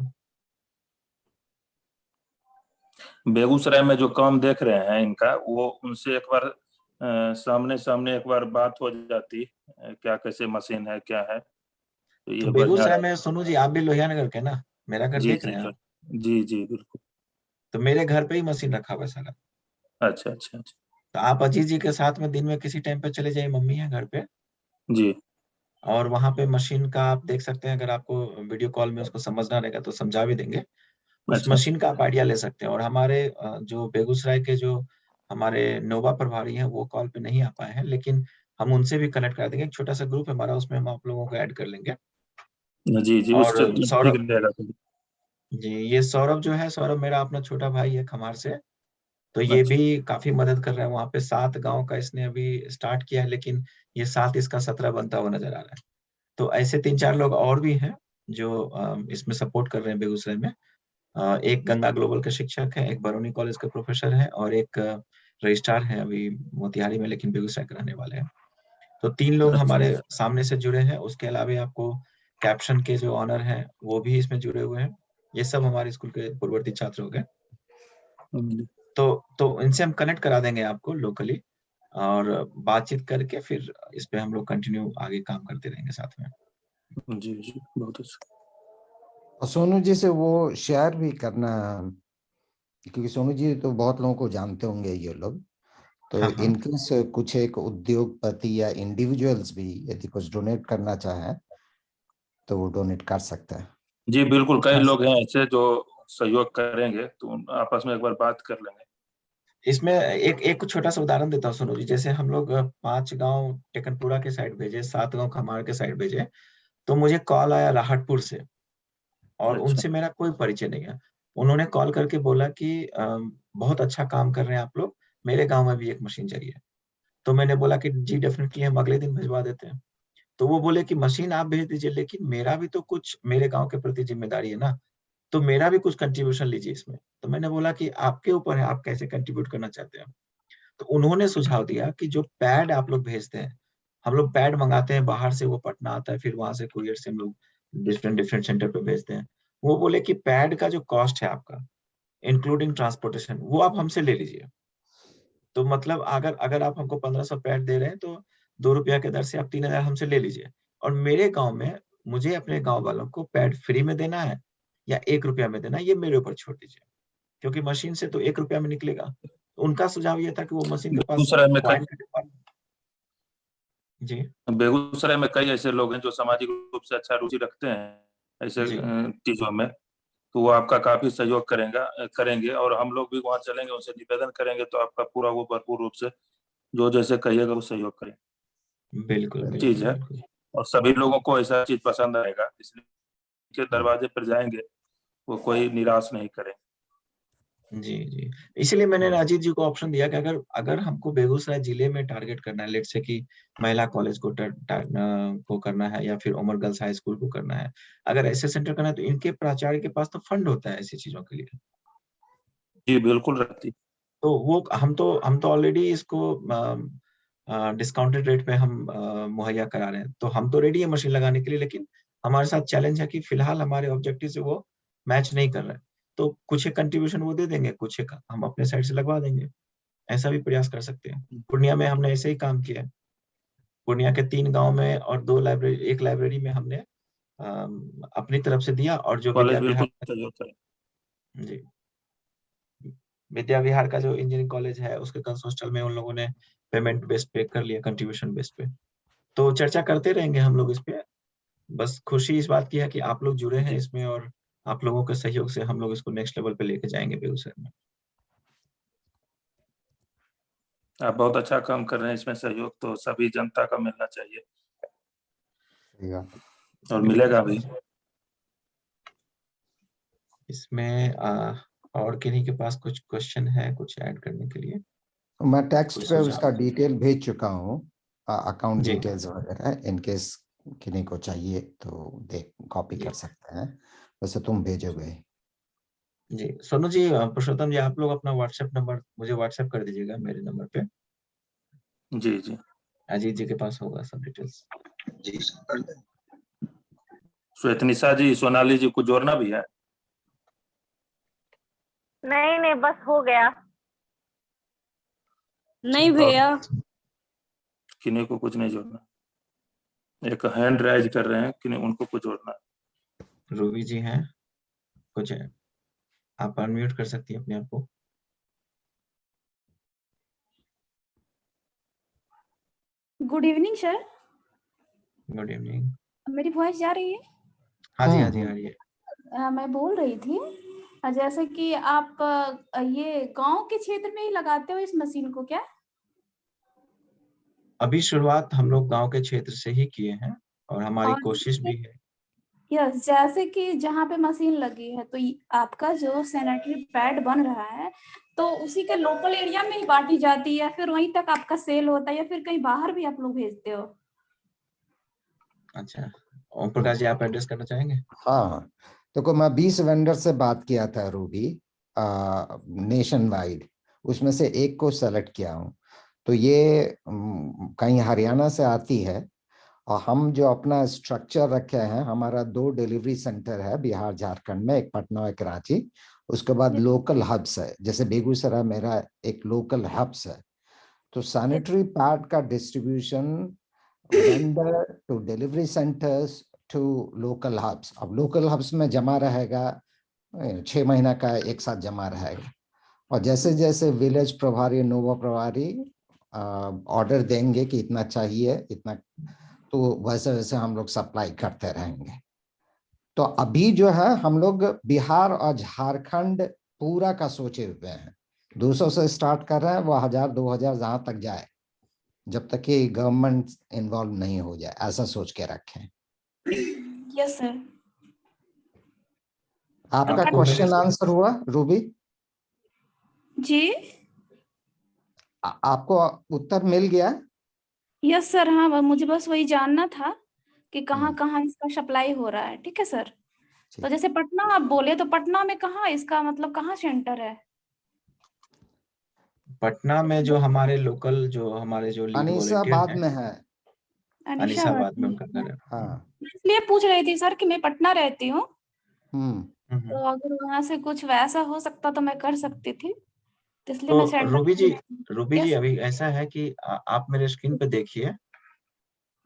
बेगूसराय में जो काम देख रहे हैं इनका, वो उनसे एक बार सामने सामने एक बार बात हो जाती, क्या कैसे मशीन है, क्या है, तो तो ये बढ़िया बेगूसराय में रहेगा। सोनू जी, आप भी लोहिया नगर के ना, मेरा घर जी देख जी रहे हैं आप? जी जी बिल्कुल। तो मेरे घर पे ही मशीन रखा हुआ है सारा। अच्छा अच्छा अच्छा। तो आप अजीत जी के साथ में दिन में किसी टाइम पे चले जाइए, मम्मी है घर पे, जी और वहां पे मशीन का आप देख सकते हैं। अगर आपको वीडियो कॉल में उसको समझना रहेगा तो समझा भी देंगे। उस अच्छा अच्छा। मशीन का आप आइडिया ले सकते हैं। और हमारे जो बेगूसराय के जो हमारे नोवा प्रभारी हैं, वो कॉल पे नहीं आ पाए हैं, लेकिन हम उनसे भी कनेक्ट करा देंगे। एक छोटा सा ग्रुप है हमारा, उसमें हम आप लोगों को ऐड कर लेंगे। जी जी, और उससे ठीक सौरभ रहेगा। जी, ये सौरभ जो है, सौरभ मेरा अपना छोटा भाई है खमार से, तो ये अच्छा भी काफी मदद कर रहा है। वहाँ पे 7 गांव का इसने अभी स्टार्ट किया है, लेकिन ये 7 इसका 17 बनता हुआ नजर आ रहा है। तो ऐसे 3-4 लोग और भी हैं जो इसमें सपोर्ट कर रहे हैं बेगूसराय में। एक गंगा ग्लोबल के शिक्षक हैं, एक बरौनी कॉलेज के प्रोफेसर हैं, और एक रजिस्ट्रार हैं अभी मोतिहारी में, लेकिन बेगूसराय के रहने वाले हैं। तो 3 लोग अच्छा। हमारे सामने से जुड़े हैं। उसके अलावा आपको कैप्शन के जो ऑनर हैं वो भी इसमें जुड़े हुए हैं। ये सब हमारे स्कूल के पूर्ववर्ती छात्र हो गए। हम्म, तो इनसे हम कनेक्ट करा देंगे आपको लोकली, और बातचीत करके फिर इस पे हम लोग कंटिन्यू आगे काम करते रहेंगे साथ में। जी जी, बहुत अच्छा। और सोनू जी से वो शेयर भी करना क्योंकि सोनू जी तो बहुत लोगों को जानते होंगे ये लोग, तो हाँ, हाँ। इनकेस कुछ एक उद्योगपति या इंडिविजुअल्स भी यदि कुछ डोनेट करना चाहे तो वो डोनेट कर सकता है। जी बिल्कुल, कई हाँ, लोग हैं ऐसे जो सहयोग करेंगे, तो आपस में एक बार बात कर लेंगे। इसमें एक छोटा सा उदाहरण देता हूँ सोनू जी। जैसे हम लोग 5 गांव टेकनपुरा के साइड भेजे, 7 गांव खमार के साइड भेजे, तो मुझे कॉल आया राहटपुर से, और अच्छा। उनसे मेरा कोई परिचय नहीं है। उन्होंने कॉल करके बोला कि बहुत अच्छा काम कर रहे हैं आप लोग, मेरे गांव में भी एक मशीन चाहिए। तो मैंने बोला कि जी डेफिनेटली हम अगले दिन भिजवा देते हैं। तो वो बोले कि मशीन आप भेज दीजिए, लेकिन मेरा भी तो कुछ मेरे गांव के प्रति जिम्मेदारी है ना, तो मेरा भी कुछ कंट्रीब्यूशन लीजिए इसमें। तो मैंने बोला कि आपके ऊपर है, आप कैसे कंट्रीब्यूट करना चाहते हैं। तो उन्होंने सुझाव दिया कि जो पैड आप लोग भेजते हैं, हम लोग पैड मंगाते हैं बाहर से, वो पटना आता है, फिर वहां से कुरियर से हम लोग डिफरेंट डिफरेंट सेंटर पे भेजते हैं। वो बोले कि पैड का जो कॉस्ट है आपका, इंक्लूडिंग ट्रांसपोर्टेशन, वो आप हमसे ले लीजिए। तो मतलब अगर अगर आप हमको 1500 पैड दे रहे हैं, तो 2 रुपया के दर से आप 3000 हमसे ले लीजिए। और मेरे गांव में मुझे अपने गांव वालों को पैड फ्री में देना है या 1 रुपया में देना है, ये मेरे ऊपर छोड़ दीजिए, क्योंकि मशीन से तो 1 रुपया में निकलेगा। तो उनका सुझाव ये था कि वो मशीन के पास बेगूसराय में पॉइंट के डिपार्टमेंट। जी बेगूसराय में कई ऐसे लोग हैं जो सामाजिक रूप से अच्छा रुचि रखते हैं ऐसे जी चीजों में, तो वो आपका काफी सहयोग करेंगे, और हम लोग भी वहाँ चलेंगे, उनसे निवेदन करेंगे, तो आपका पूरा वो भरपूर रूप से जो जैसे कहिएगा वो सहयोग करेंगे। बिल्कुल चीज बिल्कुल है, बिल्कुल। और सभी लोगों को ऐसा चीज पसंद आएगा, इसलिए के हम्म। दरवाजे पर जाएंगे, वो कोई निराश नहीं करे। जी जी, इसलिए मैंने अजीत जी को ऑप्शन दिया कि अगर अगर हमको बेगूसराय जिले में टारगेट करना है, लेट से कि महिला कॉलेज को करना है, या फिर उमर गर्ल्स हाई स्कूल को करना है, अगर ऐसे सेंटर करना है, तो इनके प्राचार्य के पास तो फंड होता है ऐसी चीजों के लिए। जी बिल्कुल रहती। तो वो हम तो ऑलरेडी इसको डिस्काउंटेड रेट पे हम मुहैया करा रहे हैं, तो हम तो रेडी है मशीन लगाने के लिए, लेकिन हमारे साथ चैलेंज है कि फिलहाल हमारे ऑब्जेक्टिव से वो मैच नहीं कर रहे हैं। तो कुछ एक कंट्रीब्यूशन वो दे देंगे, कुछ एक हम अपने साइड से लगवा देंगे, ऐसा भी प्रयास कर सकते हैं। पूर्णिया में हमने ऐसे ही काम किया है। पूर्णिया के 3 गांव में और 2 लाइब्रेरी, एक लाइब्रेरी में हमने अपनी तरफ से दिया, और जो कॉलेज विद्या विहार, बिल्कुल सहयोग करें। जी विद्या विहार का जो इंजीनियरिंग कॉलेज है, उसके कंसोर्शियल में उन लोगों ने पेमेंट बेस पे कर लिया, कंट्रीब्यूशन बेस पे। तो चर्चा करते रहेंगे हम लोग इस पे। बस खुशी इस बात की है कि आप लोग जुड़े हैं जी, इसमें, और आप लोगों के सहयोग से हम लोग इसको नेक्स्ट लेवल पे लेके जाएंगे बेगूसराय में। आप बहुत अच्छा काम कर रहे हैं, इसमें सहयोग तो सभी जनता का मिलना चाहिए, सही बात। और बिल्कुल मिलेगा सर। भी। इसमें और किन्हीं के पास कुछ क्वेश्चन है, कुछ ऐड करने के लिए? मैं टेक्स्ट कोई पे उसका सुझाव? डिटेल भेज चुका हूँ, अकाउंट जी डिटेल्स वगैरह, इन केस किन्हीं को चाहिए तो देख कॉपी जी कर सकते हैं। वैसे तुम भेजोगे? जी सोनू जी, पुरुषोत्तम जी, आप लोग अपना व्हाट्सएप नंबर मुझे व्हाट्सएप कर दीजिएगा मेरे नंबर पे। जी जी। अजीत जी के पास होगा सब डिटेल्स। जी सर, कर दें। श्वेतनिशा जी, सोनाली जी को जोड़ना भी है? नहीं नहीं, बस हो गया। नहीं भैया। किन्हीं को कुछ नहीं जोड़ना, एक हैंड राइज कर रहे हैं, किन्हीं उनको कुछ जोड़ना है। रूबी जी हैं, कुछ है, आप अनम्यूट कर सकती हैं अपने आप को। Good evening sir. Good evening. मेरी वॉइस जा रही है? हाँ जी, हाँ जी, आ रही है। मैं बोल रही थी, जैसे कि आप ये गांव के क्षेत्र में ही लगाते हो इस मशीन को क्या? अभी शुरुआत हम लोग गांव के क्षेत्र से ही किए हैं, और हमारी और कोशिश भी है। यस, जैसे कि जहाँ पे मशीन लगी है, तो आपका जो सैनिटरी पैड बन रहा है, तो उसी के लोकल एरिया में ही बांटी जाती है, या फिर वहीं तक आपका सेल होता है, या फिर कहीं बाहर भी आप लोग भेजते हो? अच्छा, ओम प्रकाश जी, आप एड्रेस करना चाहेंगे? हाँ, तो मैं 20 वेंडर से बात किया था रूबी, नेशन वाइड, उसमें से एक को सेलेक्ट किया हूँ। तो ये कहीं हरियाणा से आती है, और हम जो अपना स्ट्रक्चर रखे हैं, हमारा 2 डिलीवरी सेंटर है बिहार झारखंड में, एक पटना और एक रांची। उसके बाद लोकल हब्स है, जैसे बेगूसराय मेरा एक लोकल हब्स है। तो सैनिटरी पैड का distribution vendor to delivery centres to local hubs. अब लोकल हब्स में जमा रहेगा 6 महीना का एक साथ जमा रहेगा, और जैसे जैसे विलेज प्रभारी, नोवा प्रभारी ऑर्डर देंगे कि इतना चाहिए इतना, तो वैसे वैसे हम लोग सप्लाई करते रहेंगे। तो अभी जो है हम लोग बिहार और झारखंड पूरा का सोचे हुए हैं, 200 से स्टार्ट कर रहे हैं, वो 1000-2000 जहां तक जाए, जब तक कि गवर्नमेंट इन्वॉल्व नहीं हो जाए, ऐसा सोच के रखें। Yes sir. आपका आपको क्वेश्चन मेरे आंसर हुआ रूबी? जी आपको उत्तर मिल गया? Yes sir. हाँ मुझे बस वही जानना था कि कहाँ कहाँ इसका सप्लाई हो रहा है। ठीक है सर। तो जैसे पटना आप बोले, तो पटना में कहाँ इसका मतलब कहाँ सेंटर है? पटना में जो हमारे लोकल, जो हमारे जो लीड वॉलंटियर अनीसाबाद हैं, में है। अनीसाबाद में उनका घर है। हाँ। इसलिए पूछ रही थी सर कि मैं पटना रहती हूँ, हम्म। तो अगर वहां से कुछ वैसा हो सकता तो मैं कर सकती थी, तो इसलिए मैं तो सेंटर। रूबी जी यस अभी ऐसा है कि आप मेरे स्क्रीन पे देखिए,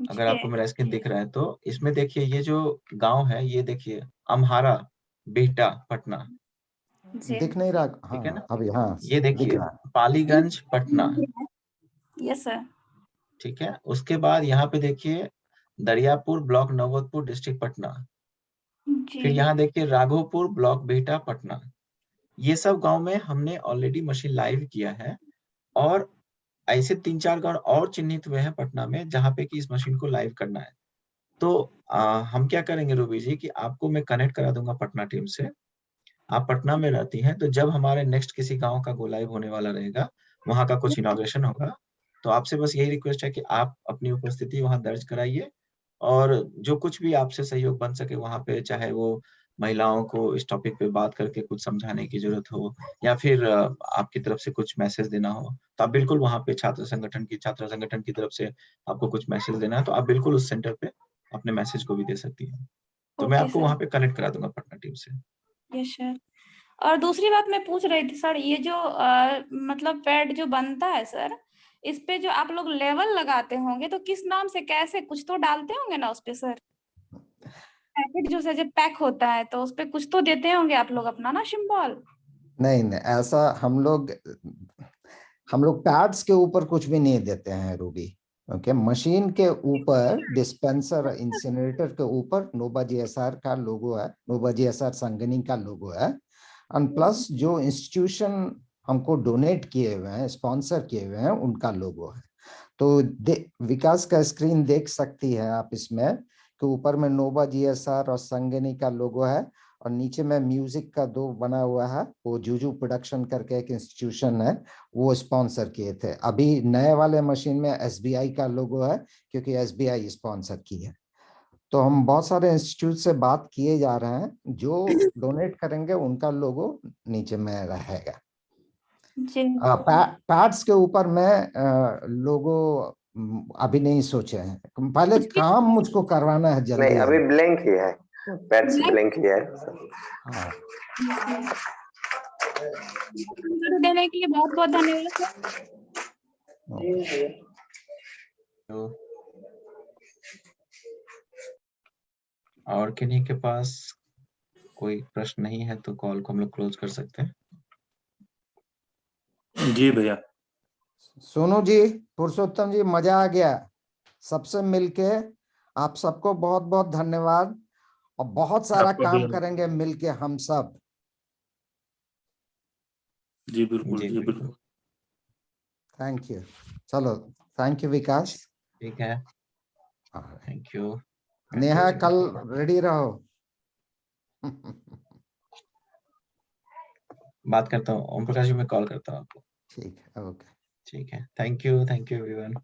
अगर आपको मेरा स्क्रीन दिख रहा है तो इसमें देखिए, ये जो गांव है ये देखिए, अम्हारा, बिहटा, पटना, जी दिख नहीं रहा? ठीक है ना? हाँ अभी हाँ ये दिख देखिए रहा है। Paliganj, Patna, yes sir. ठीक है। उसके बाद यहाँ पे देखिए दरियापुर ब्लॉक, नौबतपुर डिस्ट्रिक्ट पटना। जी फिर यहाँ देखिए राघोपुर ब्लॉक, बिहटा, पटना। ये सब गांव में हमने ऑलरेडी मशीन लाइव किया है, और ऐसे 3-4 गांव और चिन्हित हुए हैं पटना में जहाँ पे कि इस मशीन को लाइव करना है। तो हम क्या करेंगे रूबी जी कि आपको मैं कनेक्ट करा दूंगा पटना टीम से। आप पटना में रहती हैं, तो जब हमारे नेक्स्ट किसी गांव का गो लाइव होने वाला रहेगा, वहां का कुछ इनॉग्रेशन होगा, तो आपसे बस यही रिक्वेस्ट है कि आप अपनी उपस्थिति वहां दर्ज कराइए, और जो कुछ भी आपसे सहयोग बन सके वहां पे, चाहे वो महिलाओं को इस टॉपिक पे बात करके कुछ समझाने की जरूरत हो, या फिर आपकी तरफ से कुछ मैसेज देना हो, तो आप बिल्कुल वहां पे छात्र संगठन की तरफ से आपको कुछ मैसेज देना है, तो आप बिल्कुल उस सेंटर पे अपने मैसेज को भी दे सकती हैं। तो मैं ओके आपको सर। वहां पे कनेक्ट करा दूंगा पटना टीम से। Yes sir. और दूसरी बात मैं पूछ रही थी सर, ये जो मतलब पैड जो बनता है सर, इस पे जो आप लोग लेवल लगाते होंगे, तो किस नाम से, कैसे, कुछ तो डालते होंगे ना उस पे सर? पैकेट जो जब पैक होता है तो उस पे कुछ तो देते होंगे आप लोग अपना ना सिंबल? नहीं नहीं, ऐसा हम लोग पैड्स के ऊपर कुछ भी नहीं देते हैं रूबी। ओके, मशीन के ऊपर, डिस्पेंसर इंसिनरेटर के ऊपर नोबा जीएसआर का लोगो है, नोबा जीएसआर संगनी का लोगो है, और प्लस जो इंस्टीट्यूशन हमको डोनेट किए हुए हैं, स्पॉन्सर किए हुए हैं, उनका लोगो है। तो विकास का स्क्रीन देख सकती है आप इसमें, कि ऊपर में नोबा जीएसआर और संगनी का लोगो है, और नीचे में म्यूजिक का 2 बना हुआ है, वो जूजू प्रोडक्शन करके एक इंस्टीट्यूशन है, वो स्पॉन्सर किए थे। अभी नए वाले मशीन में एसबीआई का लोगो है, क्योंकि एसबीआई स्पॉन्सर की है। तो हम बहुत सारे इंस्टीट्यूट से बात किए जा रहे हैं, जो डोनेट करेंगे उनका लोगो नीचे में रहेगा। जी पैड्स के ऊपर में लोगो अभी नहीं सोचे हैं, पहले काम मुझको करवाना है नहीं, जल्दी अभी जल्दी। ब्लैंक ही है, पैड्स Blank? ब्लैंक ही है। हाँ Yes, sir. जानकारी देने के लिए बहुत बहुत धन्यवाद सर। तो और किन्हीं के पास कोई प्रश्न नहीं है तो कॉल को हम लोग क्लोज कर सकते हैं। जी भैया। सोनू जी, पुरुषोत्तम जी, मजा आ गया सबसे मिलके। आप सबको बहुत बहुत धन्यवाद, और बहुत सारा आपको काम भी। करेंगे मिलके हम सब। जी बिल्कुल, जी जी बिल्कुल, बिल्कुल। Thank you. चलो, थैंक यू विकास। ठीक है, थैंक यू। नेहा, कल रेडी रहो। बात करता हूँ ओम प्रकाश जी, मैं कॉल करता हूँ आपको। ठीक है, ओके। ठीक है, थैंक यू एवरीवन।